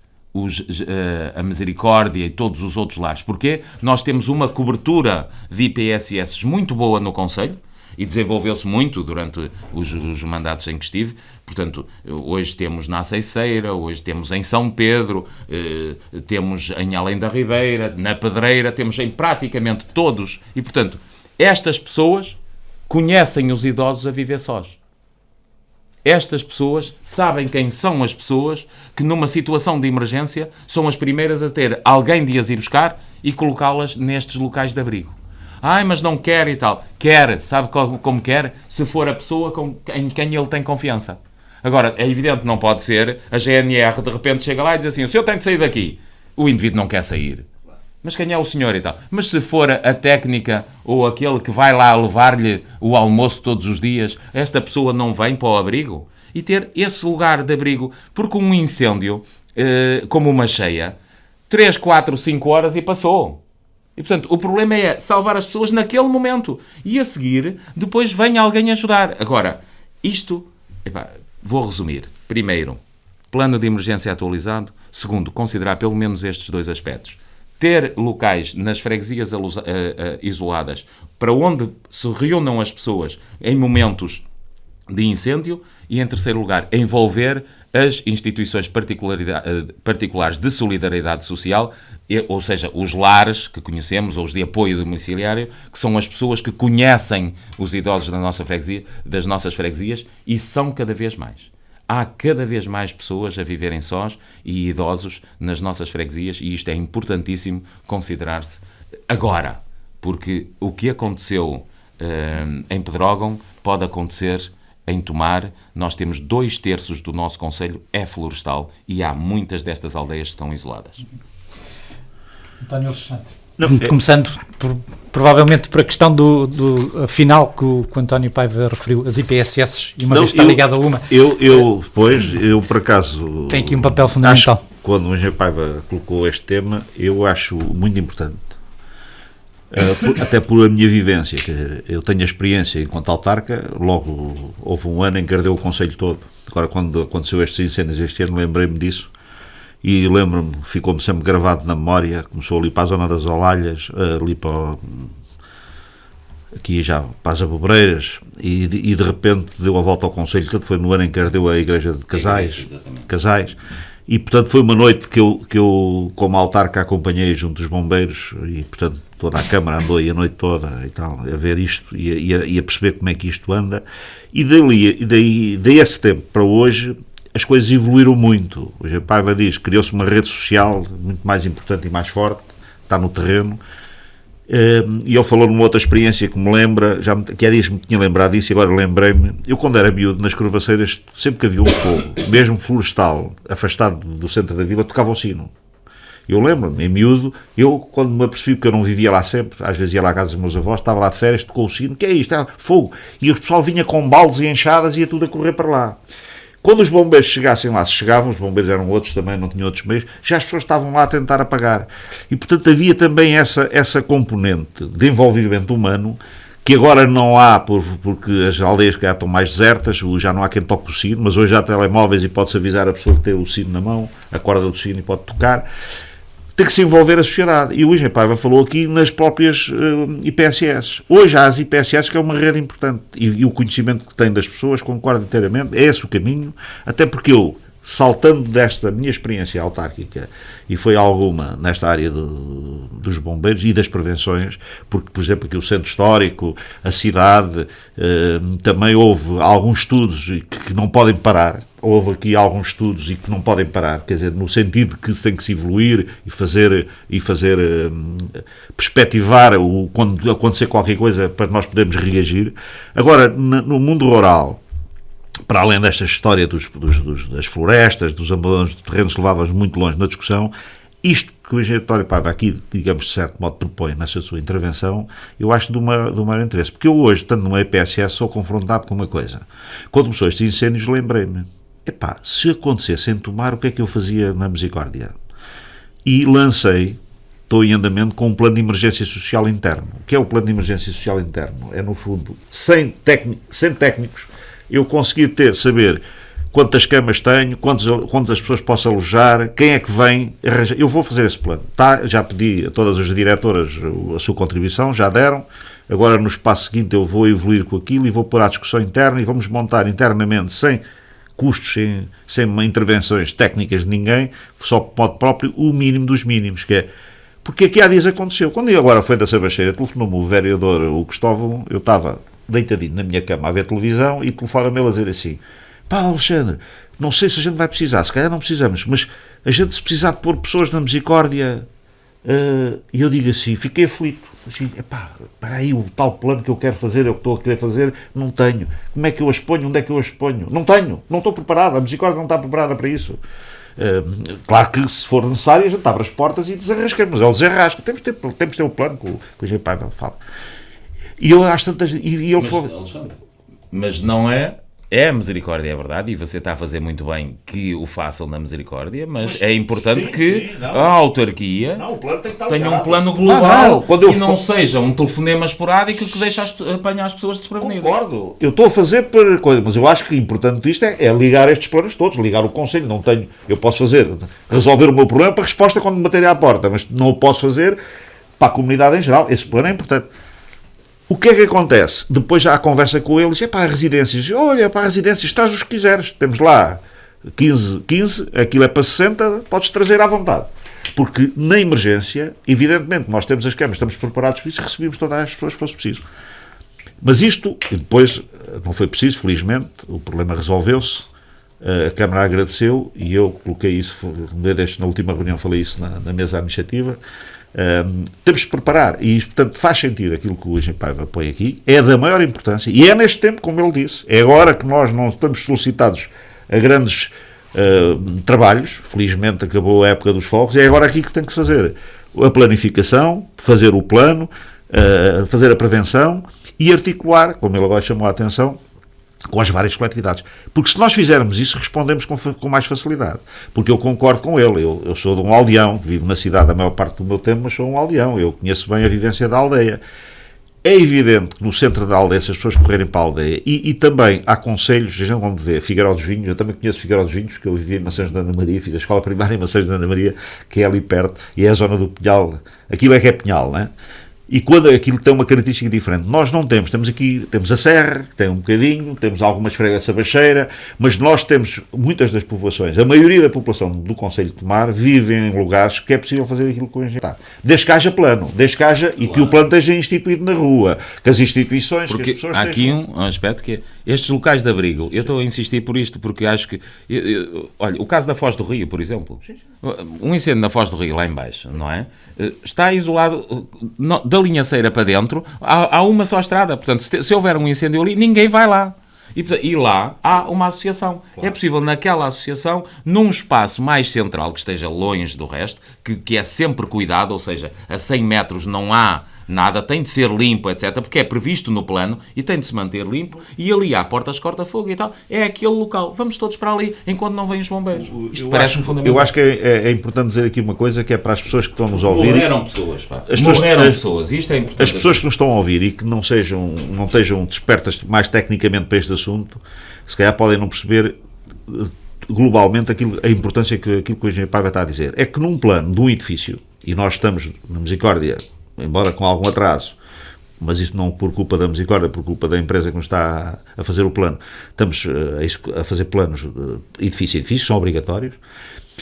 a Misericórdia e todos os outros lares. Porquê? Nós temos uma cobertura de IPSS muito boa no Conselho e desenvolveu-se muito durante os mandatos em que estive. Portanto, hoje temos na Aceiceira, hoje temos em São Pedro, temos em Além da Ribeira, na Pedreira, temos em praticamente todos. E, portanto, estas pessoas conhecem os idosos a viver sós. Estas pessoas sabem quem são as pessoas que, numa situação de emergência, são as primeiras a ter alguém de as ir buscar e colocá-las nestes locais de abrigo. Mas não quer e tal. Quer, sabe como quer? Se for a pessoa em quem ele tem confiança. Agora, é evidente, não pode ser a GNR de repente chega lá e diz assim: o senhor tem que sair daqui. O indivíduo não quer sair. Mas quem é o senhor e tal? Mas se for a técnica ou aquele que vai lá levar-lhe o almoço todos os dias, esta pessoa não vem para o abrigo? E ter esse lugar de abrigo, porque um incêndio, como uma cheia, 3, 4, 5 horas e passou. E, portanto, o problema é salvar as pessoas naquele momento. E a seguir, depois vem alguém ajudar. Agora, isto, vou resumir. Primeiro, plano de emergência atualizado. Segundo, considerar pelo menos estes 2 aspectos. Ter locais nas freguesias isoladas para onde se reúnam as pessoas em momentos de incêndio e, em terceiro lugar, envolver as instituições particulares de solidariedade social, ou seja, os lares que conhecemos, ou os de apoio domiciliário, que são as pessoas que conhecem os idosos das nossas freguesias e são cada vez mais. há cada vez mais pessoas a viverem sós e idosos nas nossas freguesias, e isto é importantíssimo considerar-se agora, porque o que aconteceu em Pedrógão pode acontecer em Tomar. Nós temos 2/3 do nosso concelho é florestal e há muitas destas aldeias que estão isoladas. António Alexandre. Começando provavelmente por a questão do final que o António Paiva referiu, as IPSS, e uma vez está ligado a uma. Eu por acaso... Tem aqui um papel fundamental. Quando o engenheiro Paiva colocou este tema, eu acho muito importante. Até por a minha vivência, quer dizer, eu tenho a experiência enquanto autarca, logo houve um ano em que ardeu o concelho todo. Agora, quando aconteceu estes incêndios este ano, lembrei-me disso, e lembro-me, ficou-me sempre gravado na memória. Começou ali para a zona das Olalhas, ali aqui já para as Abobreiras, e de repente deu a volta ao concelho todo. Foi no ano em que ardeu a igreja de Casais. E, portanto, foi uma noite que eu como autarca, acompanhei junto dos bombeiros, e, portanto, toda a Câmara andou aí a noite toda e tal, a ver isto e a perceber como é que isto anda. E daí esse tempo para hoje, as coisas evoluíram muito. Hoje a Paiva diz que criou-se uma rede social muito mais importante e mais forte, está no terreno. E ele falou numa outra experiência que me lembra, que há dias me tinha lembrado disso e agora lembrei-me. Eu, quando era miúdo, nas curvaceiras, sempre que havia um fogo, mesmo florestal, afastado do centro da vila, tocava o sino. Eu lembro-me, em miúdo, quando me apercebi, porque eu não vivia lá sempre, às vezes ia lá à casa dos meus avós, estava lá de férias, tocou o sino, que é isto? É fogo. E o pessoal vinha com baldes e enxadas e ia tudo a correr para lá. Quando os bombeiros chegassem lá, os bombeiros eram outros também, não tinham outros meios, já as pessoas estavam lá a tentar apagar. E, portanto, havia também essa componente de envolvimento humano, que agora não há, porque as aldeias que já estão mais desertas, já não há quem toque o sino, mas hoje já há telemóveis e pode-se avisar a pessoa que tem o sino na mão, a corda do sino, e pode tocar. Tem que se envolver a sociedade. E o engenheiro Paiva falou aqui nas próprias IPSS. Hoje há as IPSS, que é uma rede importante, e o conhecimento que tem das pessoas, concordo inteiramente, é esse o caminho, até porque eu, saltando desta minha experiência autárquica, e foi alguma nesta área dos bombeiros e das prevenções, porque, por exemplo, aqui o centro histórico, a cidade, também houve alguns estudos que não podem parar. Houve aqui alguns estudos e que não podem parar, quer dizer, no sentido que tem que se evoluir e fazer perspectivar quando acontecer qualquer coisa para nós podermos reagir. Agora, no mundo rural, para além desta história das florestas, dos abandonos de terrenos que levávamos muito longe na discussão, isto que o engenheiro António Paiva aqui, digamos, de certo modo propõe nessa sua intervenção, eu acho de um maior interesse. Porque eu hoje, estando numa EPSS, sou confrontado com uma coisa. Quando começou estes incêndios, lembrei-me, se acontecesse em Tomar, o que é que eu fazia na Misericórdia? E estou em andamento com um plano de emergência social interno. O que é o plano de emergência social interno? É, no fundo, sem técnicos, eu conseguir saber quantas camas tenho, quantas pessoas posso alojar, quem é que vem, eu vou fazer esse plano. Já pedi a todas as diretoras a sua contribuição, já deram. Agora, no espaço seguinte, eu vou evoluir com aquilo e vou pôr à discussão interna e vamos montar internamente, sem custos, sem intervenções técnicas de ninguém, só de modo próprio, o mínimo dos mínimos, que é... Porque aqui há dias aconteceu. Quando eu agora fui da Sabacheira, telefonou-me o vereador, o Cristóvão, eu estava deitadinho na minha cama a ver televisão e telefona-me ele a dizer assim: pá, Alexandre, não sei se a gente vai precisar, se calhar não precisamos, mas a gente, se precisar de pôr pessoas na Misericórdia, e eu digo assim, fiquei aflito, assim, para aí, o tal plano que eu quero fazer, eu que estou a querer fazer, não tenho. Como é que eu as ponho? Onde é que eu as ponho? Não tenho, não estou preparado, a Misericórdia não está preparada para isso. Claro que, se for necessário, a gente abre as portas e desarrascamos, é o desarrasco, temos de ter o plano que o Engenheiro Paiva fala. E eu acho tantas... Mas não é a Misericórdia, é verdade, e você está a fazer muito bem que o façam na Misericórdia, mas é importante a autarquia tenha um plano global e não seja um telefonema esporádico que deixa apanhar as pessoas desprevenidas. Concordo, eu estou a fazer por coisa, mas eu acho que o importante disto é ligar estes planos todos, ligar o Conselho. Não tenho, eu posso resolver o meu problema para a resposta quando me baterem à porta, mas não o posso fazer para a comunidade em geral. Esse plano é importante. O que é que acontece? Depois já há conversa com eles, para residências, olha, para residências, estás os que quiseres, temos lá 15, aquilo é para 60, podes trazer à vontade. Porque na emergência, evidentemente, nós temos as câmaras, estamos preparados para isso, recebemos todas as pessoas que fosse preciso. Mas isto, e depois, não foi preciso, felizmente, o problema resolveu-se, A Câmara agradeceu e eu coloquei isso, na última reunião falei isso na mesa administrativa. Temos que preparar e, portanto, faz sentido aquilo que o Engenheiro Paiva põe aqui, é da maior importância e é neste tempo, como ele disse, é agora que nós não estamos solicitados a grandes trabalhos, felizmente acabou a época dos fogos, é agora aqui que tem que se fazer a planificação, fazer o plano, fazer a prevenção e articular, como ele agora chamou a atenção, com as várias coletividades. Porque se nós fizermos isso, respondemos com mais facilidade. Porque eu concordo com ele. Eu sou de um aldeão, vivo na cidade a maior parte do meu tempo, mas sou um aldeão. Eu conheço bem a vivência da aldeia. É evidente que no centro da aldeia, se as pessoas correrem para a aldeia, e também há concelhos, a gente onde vê, Figueiró dos Vinhos, eu também conheço Figueiró dos Vinhos, porque eu vivi em Maçãs de Ana Maria, fiz a escola primária em Maçãs de Ana Maria, que é ali perto, e é a zona do Pinhal. Aquilo é que é Pinhal, não é? E quando aquilo tem uma característica diferente, nós não temos a serra, que tem um bocadinho, temos algumas freguesias da Baixeira, mas nós temos muitas das povoações, a maioria da população do Concelho de Tomar vive em lugares que é possível fazer aquilo que o engenheiro está. Desde que haja plano, e que o plano esteja instituído na rua, que as instituições, porque que as pessoas há aqui um aspecto que é estes locais de abrigo. Eu estou a insistir por isto, porque acho que olha, o caso da Foz do Rio, por exemplo, um incêndio na Foz do Rio, lá em baixo, não é? Está isolado da linhaceira para dentro, há uma só estrada, portanto, se houver um incêndio ali, ninguém vai lá. E lá há uma associação. Claro. É possível naquela associação, num espaço mais central, que esteja longe do resto, que é sempre cuidado, ou seja, a 100 metros não há nada, tem de ser limpo, etc., porque é previsto no plano e tem de se manter limpo, e ali há portas corta-fogo e tal, é aquele local, vamos todos para ali, enquanto não vêm os bombeiros. Isto parece-me fundamental. Eu acho que é importante dizer aqui uma coisa, que é para as pessoas que estão nos a ouvir... Morreram pessoas, pá. Morreram pessoas, isto é importante. As pessoas que nos estão a ouvir e que não estejam despertas mais tecnicamente para este assunto, se calhar podem não perceber globalmente a importância que aquilo que o engenheiro Paiva está a dizer. É que num plano de um edifício, e nós estamos na Misericórdia, embora com algum atraso, mas isso não por culpa da Misericórdia, por culpa da empresa que nos está a fazer o plano, estamos a fazer planos de edifício a edifício, são obrigatórios.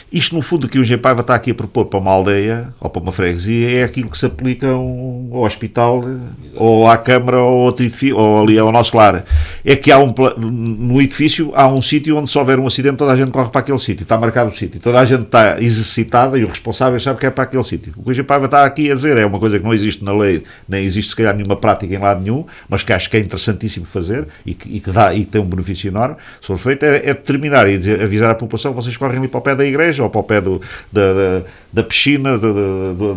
Isto, no fundo, que o engenheiro Paiva está aqui a propor para uma aldeia ou para uma freguesia é aquilo que se aplica ao hospital, exatamente, ou à Câmara ou outro edifício, ou ali ao nosso lar. É que no edifício há um sítio onde, se houver um acidente, toda a gente corre para aquele sítio, está marcado o sítio, toda a gente está exercitada e o responsável sabe que é para aquele sítio. O que o engenheiro Paiva está aqui a dizer é uma coisa que não existe na lei, nem existe se calhar nenhuma prática em lado nenhum, mas que acho que é interessantíssimo fazer e que tem um benefício enorme, se for feito, é determinar e avisar a população: vocês correm ali para o pé da igreja, ou para o pé da piscina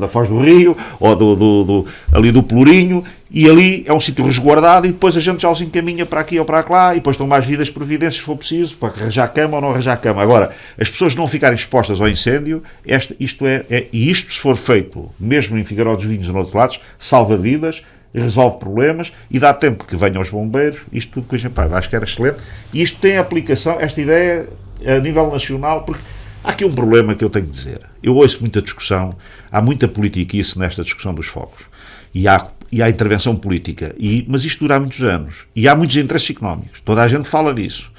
da Foz do Rio, ou ali do Pelourinho, e ali é um sítio resguardado, e depois a gente já os encaminha para aqui ou para lá, e depois estão mais vidas providências, se for preciso, para arranjar cama ou não arranjar cama. Agora, as pessoas não ficarem expostas ao incêndio, isto se for feito, mesmo em Figueiró dos Vinhos e noutros lados, salva vidas, resolve problemas e dá tempo que venham os bombeiros. Isto tudo que a gente acho que era excelente, e isto tem aplicação, esta ideia, a nível nacional, porque há aqui um problema que eu tenho de dizer. Eu ouço muita discussão, há muita politiquice nesta discussão dos fogos. E há intervenção política. Mas isto dura há muitos anos. E há muitos interesses económicos. Toda a gente fala disso.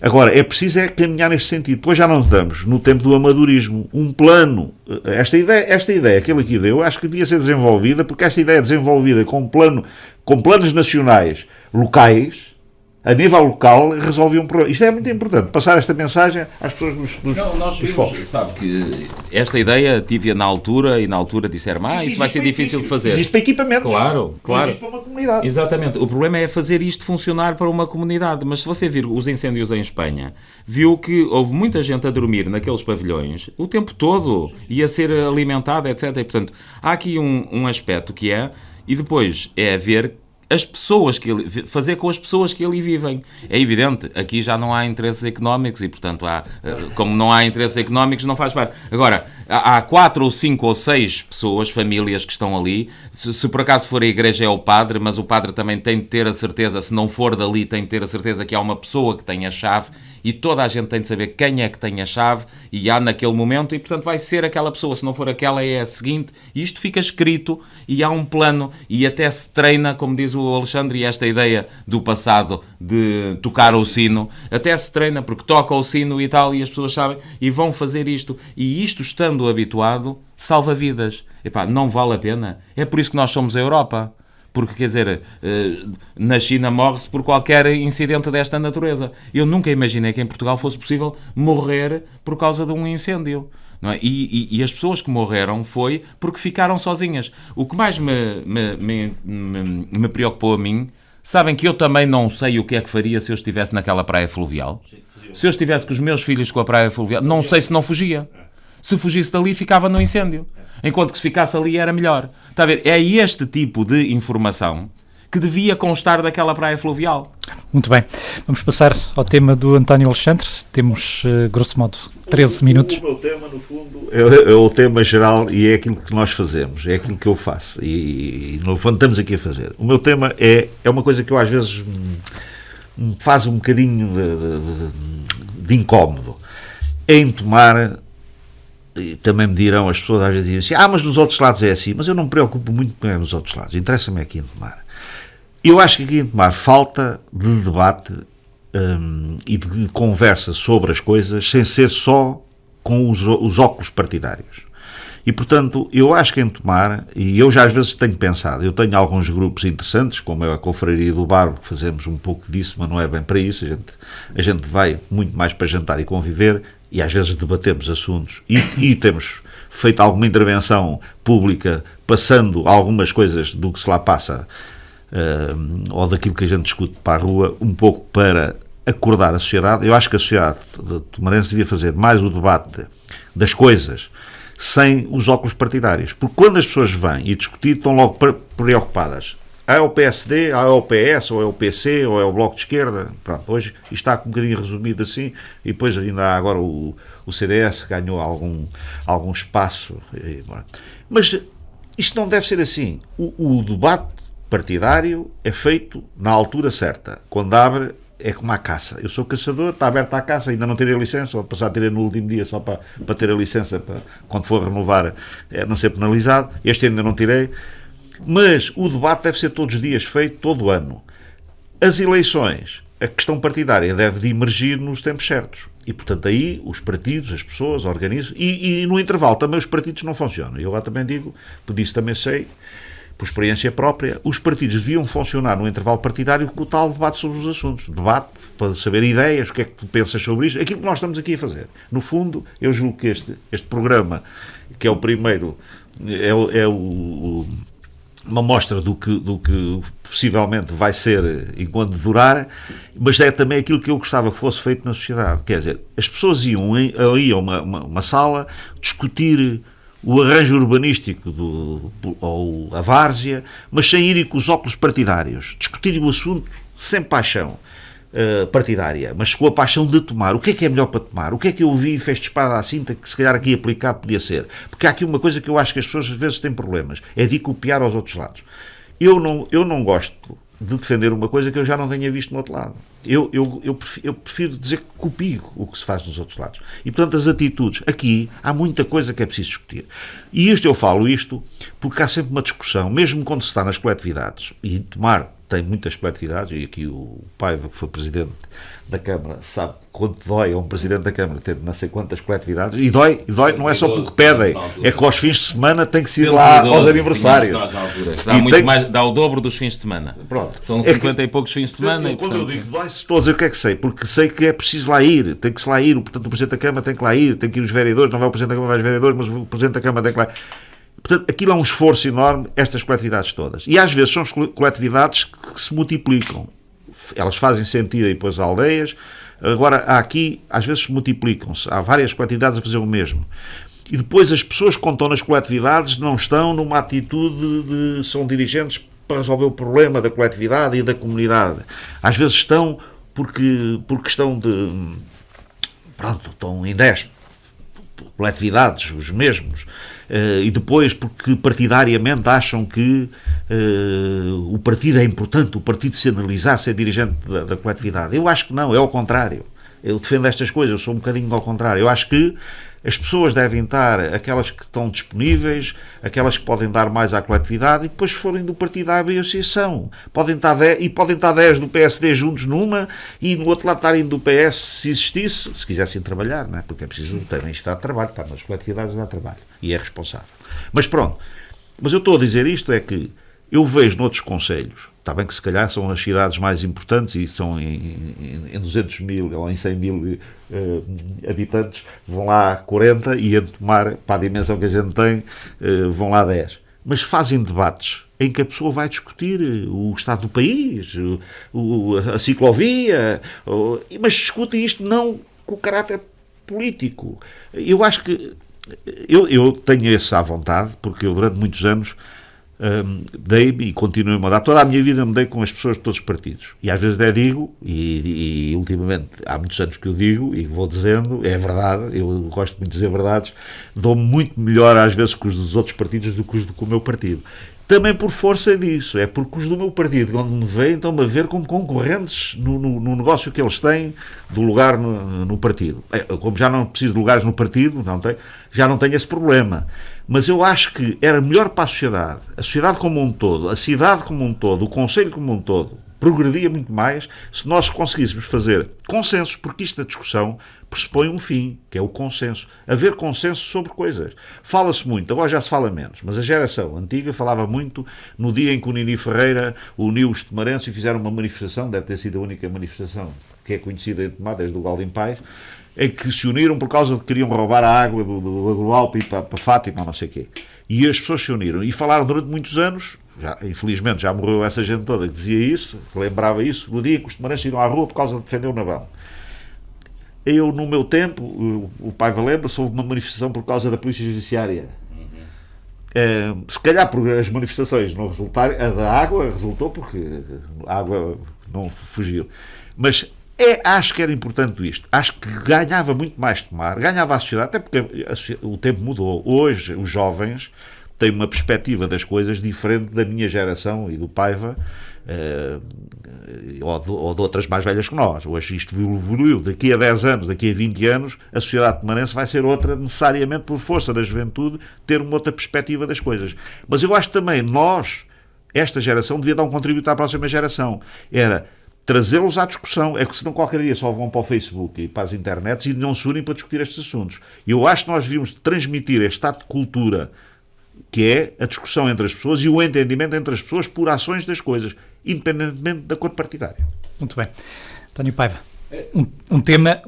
Agora, é preciso caminhar neste sentido. Depois já não estamos no tempo do amadorismo. Um plano. Esta ideia que ele aqui deu, acho que devia ser desenvolvida, porque esta ideia desenvolvida com planos nacionais, locais, a nível local, resolve um problema. Isto é muito importante, passar esta mensagem às pessoas dos fogos. Sabe que esta ideia tive-a na altura, e na altura disseram: isso vai ser difícil de fazer. Existe para equipamentos. Claro. Existe para uma comunidade. Exatamente. O problema é fazer isto funcionar para uma comunidade. Mas se você vir os incêndios em Espanha, viu que houve muita gente a dormir naqueles pavilhões o tempo todo, e a ser alimentada, etc. E, portanto, há aqui um aspecto que é, e depois é ver as pessoas fazer com as pessoas que ali vivem. É evidente, aqui já não há interesses económicos e, portanto, como não há interesses económicos, não faz parte. Agora, há 4 ou 5 ou 6 pessoas, famílias que estão ali. Se por acaso for a igreja, é o padre, mas o padre também tem de ter a certeza, se não for dali, tem de ter a certeza que há uma pessoa que tem a chave, e toda a gente tem de saber quem é que tem a chave, e há naquele momento, e portanto vai ser aquela pessoa. Se não for aquela, é a seguinte, e isto fica escrito, e há um plano, e até se treina, como diz o Alexandre, e esta ideia do passado de tocar o sino, até se treina, porque toca o sino e tal, e as pessoas sabem, e vão fazer isto, e isto estando habituado, salva vidas. Epá, não vale a pena. É por isso que nós somos a Europa. porque, quer dizer, na China morre-se por qualquer incidente desta natureza. Eu nunca imaginei que em Portugal fosse possível morrer por causa de um incêndio. Não é? E as pessoas que morreram foi porque ficaram sozinhas. O que mais me preocupou a mim, sabem que eu também não sei o que é que faria se eu estivesse naquela praia fluvial. Se eu estivesse com os meus filhos com a praia fluvial, não sei se não fugia. Se fugisse dali, ficava no incêndio. Enquanto que se ficasse ali era melhor. Está a ver? É este tipo de informação que devia constar daquela praia fluvial. Muito bem. Vamos passar ao tema do António Alexandre. Temos, grosso modo, 13 minutos. O meu tema, no fundo, é o tema geral e é aquilo que nós fazemos, é aquilo que eu faço. E no fundo, estamos aqui a fazer. O meu tema é uma coisa que eu às vezes me faz um bocadinho de incómodo. É entomar, e também me dirão as pessoas às vezes dizem assim, mas nos outros lados é assim, mas eu não me preocupo muito bem nos outros lados, interessa-me aqui entomar. Eu acho que aqui em Tomar falta de debate e de conversa sobre as coisas sem ser só com os óculos partidários. E, portanto, eu acho que em Tomar, e eu já às vezes tenho pensado, eu tenho alguns grupos interessantes, como é a Confraria do Barbo, que fazemos um pouco disso, mas não é bem para isso, a gente vai muito mais para jantar e conviver, e às vezes debatemos assuntos, e temos feito alguma intervenção pública, passando algumas coisas do que se lá passa, ou daquilo que a gente discute para a rua, um pouco para acordar a sociedade. Eu acho que a sociedade tomarense devia fazer mais o debate das coisas sem os óculos partidários, porque quando as pessoas vêm e discutir estão logo preocupadas. É o PSD, é o PS, ou é o PC, ou é o Bloco de Esquerda. Pronto, hoje isto está um bocadinho resumido assim, e depois ainda há agora o CDS ganhou algum espaço. Mas isto não deve ser assim. O debate partidário é feito na altura certa. Quando abre, é como a caça. Eu sou caçador, está aberta a caça, ainda não tirei a licença, vou passar a tirar no último dia só para ter a licença, para, quando for renovar, não ser penalizado. Este ainda não tirei. Mas o debate deve ser todos os dias feito, todo o ano. As eleições, a questão partidária deve de emergir nos tempos certos. E, portanto, aí os partidos, as pessoas organizam. E no intervalo também os partidos não funcionam. Eu lá também digo, por isso também sei, por experiência própria, os partidos deviam funcionar no intervalo partidário com o tal debate sobre os assuntos. Debate para saber ideias, o que é que tu pensas sobre isto, aquilo que nós estamos aqui a fazer. No fundo, eu julgo que este programa, que é o primeiro, uma mostra do que possivelmente vai ser enquanto durar, mas é também aquilo que eu gostava que fosse feito na sociedade. Quer dizer, as pessoas iam a uma sala discutir o arranjo urbanístico ou a várzea, mas sem irem com os óculos partidários, discutirem o assunto sem paixão partidária, mas com a paixão de tomar. O que é melhor para tomar? O que é que eu vi e fez de espada à cinta que se calhar aqui aplicado podia ser? Porque há aqui uma coisa que eu acho que as pessoas às vezes têm problemas, é de copiar aos outros lados. Eu não gosto de defender uma coisa que eu já não tenha visto no outro lado. Eu prefiro dizer que copio o que se faz nos outros lados. E, portanto, as atitudes. Aqui há muita coisa que é preciso discutir. E eu falo isto porque há sempre uma discussão, mesmo quando se está nas coletividades, e Tomar tem muitas coletividades, e aqui o Paiva, que foi presidente da Câmara, sabe quanto dói a um presidente da Câmara ter não sei quantas coletividades, e dói não é só porque pedem, é que aos fins de semana tem que se ir lá aos aniversários. Dá o dobro dos fins de semana. Pronto. São 50 e poucos fins de semana. Quando eu digo dói, estou a dizer o que é que sei, porque sei que é preciso lá ir, tem que se lá ir, portanto o Presidente da Câmara tem que lá ir, tem que ir os vereadores, não vai o Presidente da Câmara, vai os vereadores, mas o Presidente da Câmara tem que lá ir. Portanto, aquilo é um esforço enorme, estas coletividades todas. E às vezes são coletividades que se multiplicam. Elas fazem sentido aí depois aldeias. Agora, aqui, às vezes se multiplicam-se. Há várias coletividades a fazer o mesmo. E depois as pessoas que estão nas coletividades não estão numa atitude de são dirigentes para resolver o problema da coletividade e da comunidade. Às vezes estão por questão de... Pronto, estão em 10 coletividades, os mesmos, e depois porque partidariamente acham que o partido é importante, o partido se analisar, ser dirigente da coletividade. Eu acho que não, é ao contrário. Eu defendo estas coisas, eu sou um bocadinho ao contrário. Eu acho que as pessoas devem estar, aquelas que estão disponíveis, aquelas que podem dar mais à coletividade, e depois se forem do partido A, B ou C são. Podem estar 10 do PSD juntos numa, e no outro lado estarem do PS se existisse, se quisessem trabalhar, não é? Porque é preciso também estar de trabalho, estar nas coletividades dá trabalho, e é responsável. Mas pronto, mas eu estou a dizer isto, é que Eu vejo noutros concelhos, está bem que se calhar são as cidades mais importantes e são em 200 mil ou em 100 mil habitantes, vão lá 40 e a tomar, para a dimensão que a gente tem, vão lá 10. Mas fazem debates em que a pessoa vai discutir o estado do país, a ciclovia, mas discutem isto não com o caráter político. Eu acho que eu tenho essa à vontade, porque eu durante muitos anos dei-me e continuo a dar. Toda a minha vida me dei com as pessoas de todos os partidos. E às vezes até digo, e ultimamente há muitos anos que eu digo, e vou dizendo, é verdade, eu gosto muito de dizer verdades, dou-me muito melhor às vezes com os dos outros partidos do que os do meu partido. Também por força disso, é porque os do meu partido, quando me veem, estão-me a ver como concorrentes no negócio que eles têm do lugar no partido. Como já não preciso de lugares no partido, já não tenho esse problema. Mas eu acho que era melhor para a sociedade como um todo, a cidade como um todo, o concelho como um todo, progredia muito mais se nós conseguíssemos fazer consensos, porque isto da discussão pressupõe um fim, que é o consenso. Haver consenso sobre coisas. Fala-se muito, agora já se fala menos, mas a geração antiga falava muito no dia em que o Nini Ferreira uniu os tomarenses e fizeram uma manifestação, deve ter sido a única manifestação que é conhecida em Tomar, desde o Galdim Pais, em que se uniram por causa de que queriam roubar a água do Agroalpe para Fátima, não sei o quê. E as pessoas se uniram e falaram durante muitos anos. Infelizmente já morreu essa gente toda que dizia isso, que lembrava isso, no dia que os tomarenses iram à rua por causa de defender o Nabão. Eu, no meu tempo, o Paiva lembra-se, houve uma manifestação por causa da Polícia Judiciária. Se calhar por as manifestações não resultaram, a da água resultou porque a água não fugiu. Mas acho que era importante isto. Acho que ganhava muito mais Tomar, ganhava a sociedade, até porque o tempo mudou. Hoje, os jovens têm uma perspectiva das coisas diferente da minha geração e do Paiva, ou de outras mais velhas que nós. Hoje isto evoluiu. Daqui a 10 anos, daqui a 20 anos, a sociedade tomarense vai ser outra, necessariamente por força da juventude, ter uma outra perspectiva das coisas. Mas eu acho que também nós, esta geração, devia dar um contributo à próxima geração. Era trazê-los à discussão. É que senão qualquer dia só vão para o Facebook e para as internets e não se unem para discutir estes assuntos. E eu acho que nós devíamos transmitir este estado de cultura, que é a discussão entre as pessoas e o entendimento entre as pessoas por ações das coisas, independentemente da cor partidária. Muito bem. António Paiva, um tema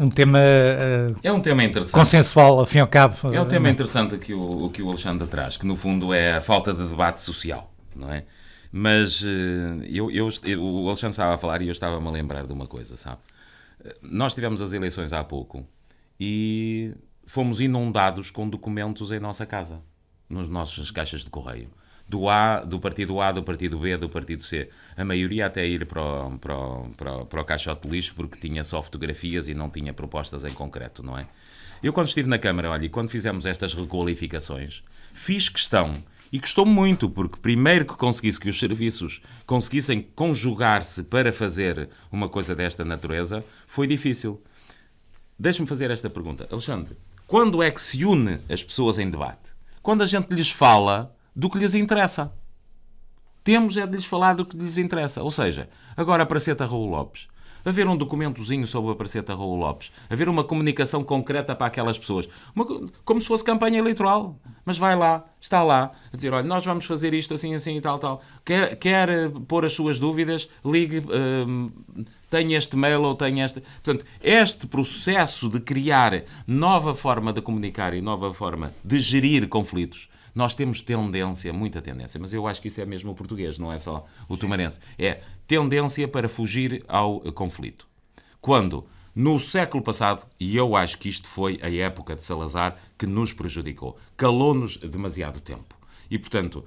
é um tema interessante, consensual, ao fim e ao cabo. É um tema interessante que o Alexandre traz, que no fundo é a falta de debate social, não é? Mas o Alexandre estava a falar e eu estava-me a lembrar de uma coisa, sabe? Nós tivemos as eleições há pouco e fomos inundados com documentos em nossa casa, nas nossas caixas de correio. Do partido A, do partido B, do partido C. A maioria até ir para o caixote de lixo porque tinha só fotografias e não tinha propostas em concreto, não é? Eu quando estive na Câmara, olha, e quando fizemos estas requalificações, fiz questão, e custou muito, porque primeiro que conseguisse que os serviços conseguissem conjugar-se para fazer uma coisa desta natureza, foi difícil. Deixa-me fazer esta pergunta. Alexandre, quando é que se une as pessoas em debate? Quando a gente lhes fala do que lhes interessa. Temos é de lhes falar do que lhes interessa. Ou seja, agora a Praceta Raul Lopes. Haver um documentozinho sobre a Praceta Raul Lopes. Haver uma comunicação concreta para aquelas pessoas. Como se fosse campanha eleitoral. Mas vai lá, está lá, a dizer, olha, nós vamos fazer isto assim, assim e tal, tal. Quer pôr as suas dúvidas, ligue, tem este mail ou tem este... Portanto, este processo de criar nova forma de comunicar e nova forma de gerir conflitos, nós temos tendência, muita tendência, mas eu acho que isso é mesmo o português, não é só o tomarense. É tendência para fugir ao conflito. Quando, no século passado, e eu acho que isto foi a época de Salazar que nos prejudicou, calou-nos demasiado tempo. E, portanto,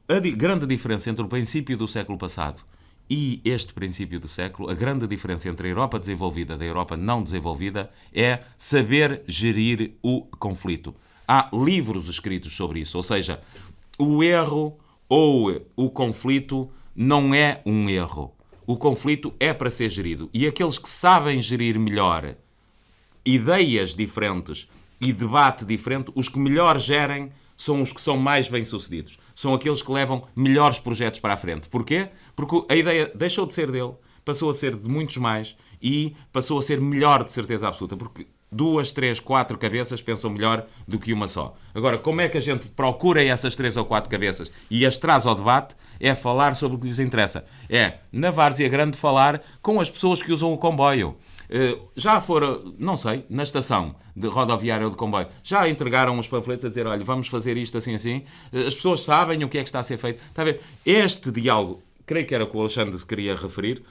a grande diferença entre o princípio do século passado e este princípio do século, a grande diferença entre a Europa desenvolvida e a Europa não desenvolvida é saber gerir o conflito. Há livros escritos sobre isso, ou seja, o erro ou o conflito não é um erro. O conflito é para ser gerido. E aqueles que sabem gerir melhor ideias diferentes e debate diferente, os que melhor gerem são os que são mais bem-sucedidos. São aqueles que levam melhores projetos para a frente. Porquê? Porque a ideia deixou de ser dele, passou a ser de muitos mais e passou a ser melhor de certeza absoluta. Porque 2, 3, 4 cabeças pensam melhor do que uma só. Agora, como é que a gente procura essas 3 ou 4 cabeças e as traz ao debate? é falar sobre o que lhes interessa. É, na Várzea Grande, falar com as pessoas que usam o comboio. Já foram, não sei, na estação de rodoviária ou de comboio, já entregaram os panfletos a dizer, olha, vamos fazer isto assim, assim. As pessoas sabem o que é que está a ser feito. Está a ver? Este diálogo, creio que era o que o Alexandre se queria referir,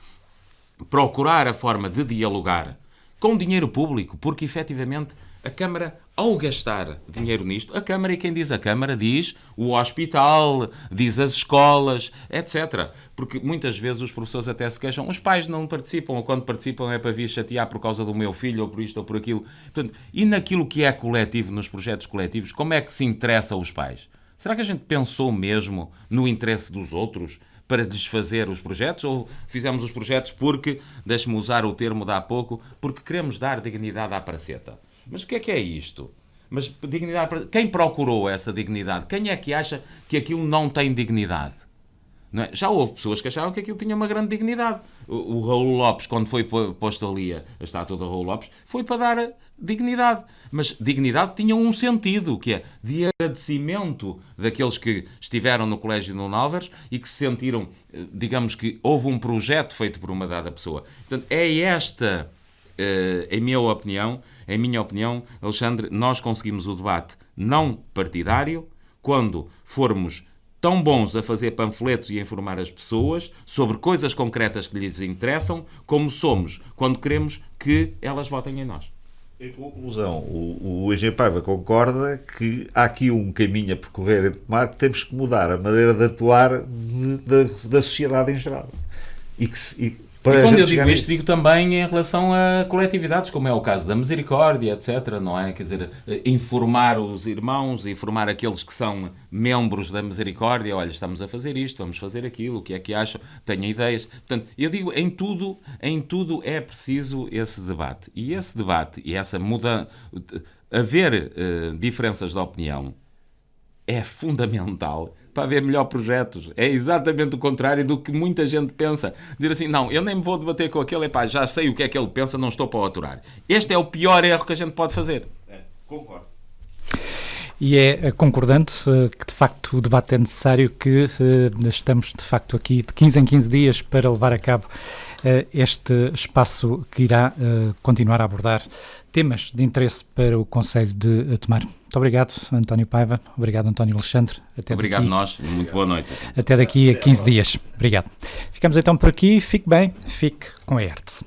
procurar a forma de dialogar com dinheiro público, porque efetivamente a Câmara, ao gastar dinheiro nisto, a Câmara, e quem diz a Câmara diz o hospital, diz as escolas, etc. Porque muitas vezes os professores até se queixam, os pais não participam, ou quando participam é para vir chatear por causa do meu filho, ou por isto ou por aquilo. Portanto, e naquilo que é coletivo, nos projetos coletivos, como é que se interessam os pais? Será que a gente pensou mesmo no interesse dos outros para desfazer os projetos, ou fizemos os projetos porque, deixe-me usar o termo de há pouco, porque queremos dar dignidade à praceta? Mas o que é isto? Mas dignidade, quem procurou essa dignidade? Quem é que acha que aquilo não tem dignidade? Não é? Já houve pessoas que achavam que aquilo tinha uma grande dignidade. O Raul Lopes, quando foi posto ali a estátua do Raul Lopes, foi para dar dignidade. Mas dignidade tinha um sentido, que é de agradecimento daqueles que estiveram no Colégio Nuno Álvares e que se sentiram, digamos que houve um projeto feito por uma dada pessoa. Portanto, é esta, em minha opinião, Alexandre, nós conseguimos o debate não partidário quando formos tão bons a fazer panfletos e a informar as pessoas sobre coisas concretas que lhes interessam, como somos quando queremos que elas votem em nós. Em conclusão, o Engenheiro Paiva concorda que há aqui um caminho a percorrer entre mar, que temos que mudar a maneira de atuar da sociedade em geral. E quando eu digo isto, digo também em relação a coletividades, como é o caso da Misericórdia, etc., não é? Quer dizer, informar os irmãos, informar aqueles que são membros da Misericórdia, olha, estamos a fazer isto, vamos fazer aquilo, o que é que acham, tenham ideias. Portanto, eu digo, em tudo é preciso esse debate. E esse debate e essa mudança, haver diferenças de opinião é fundamental para haver melhor projetos. É exatamente o contrário do que muita gente pensa. Dizer assim, não, eu nem me vou debater com aquele, já sei o que é que ele pensa, não estou para o aturar. Este é o pior erro que a gente pode fazer. Concordo. E é concordante que, de facto, o debate é necessário, que estamos, de facto, aqui de 15 em 15 dias para levar a cabo este espaço que irá continuar a abordar temas de interesse para o Conselho de Tomar. Muito obrigado, António Paiva. Obrigado, António Alexandre. Obrigado nós. Muito boa noite. Até daqui a 15 dias. Obrigado. Ficamos então por aqui. Fique bem. Fique com a ERTS.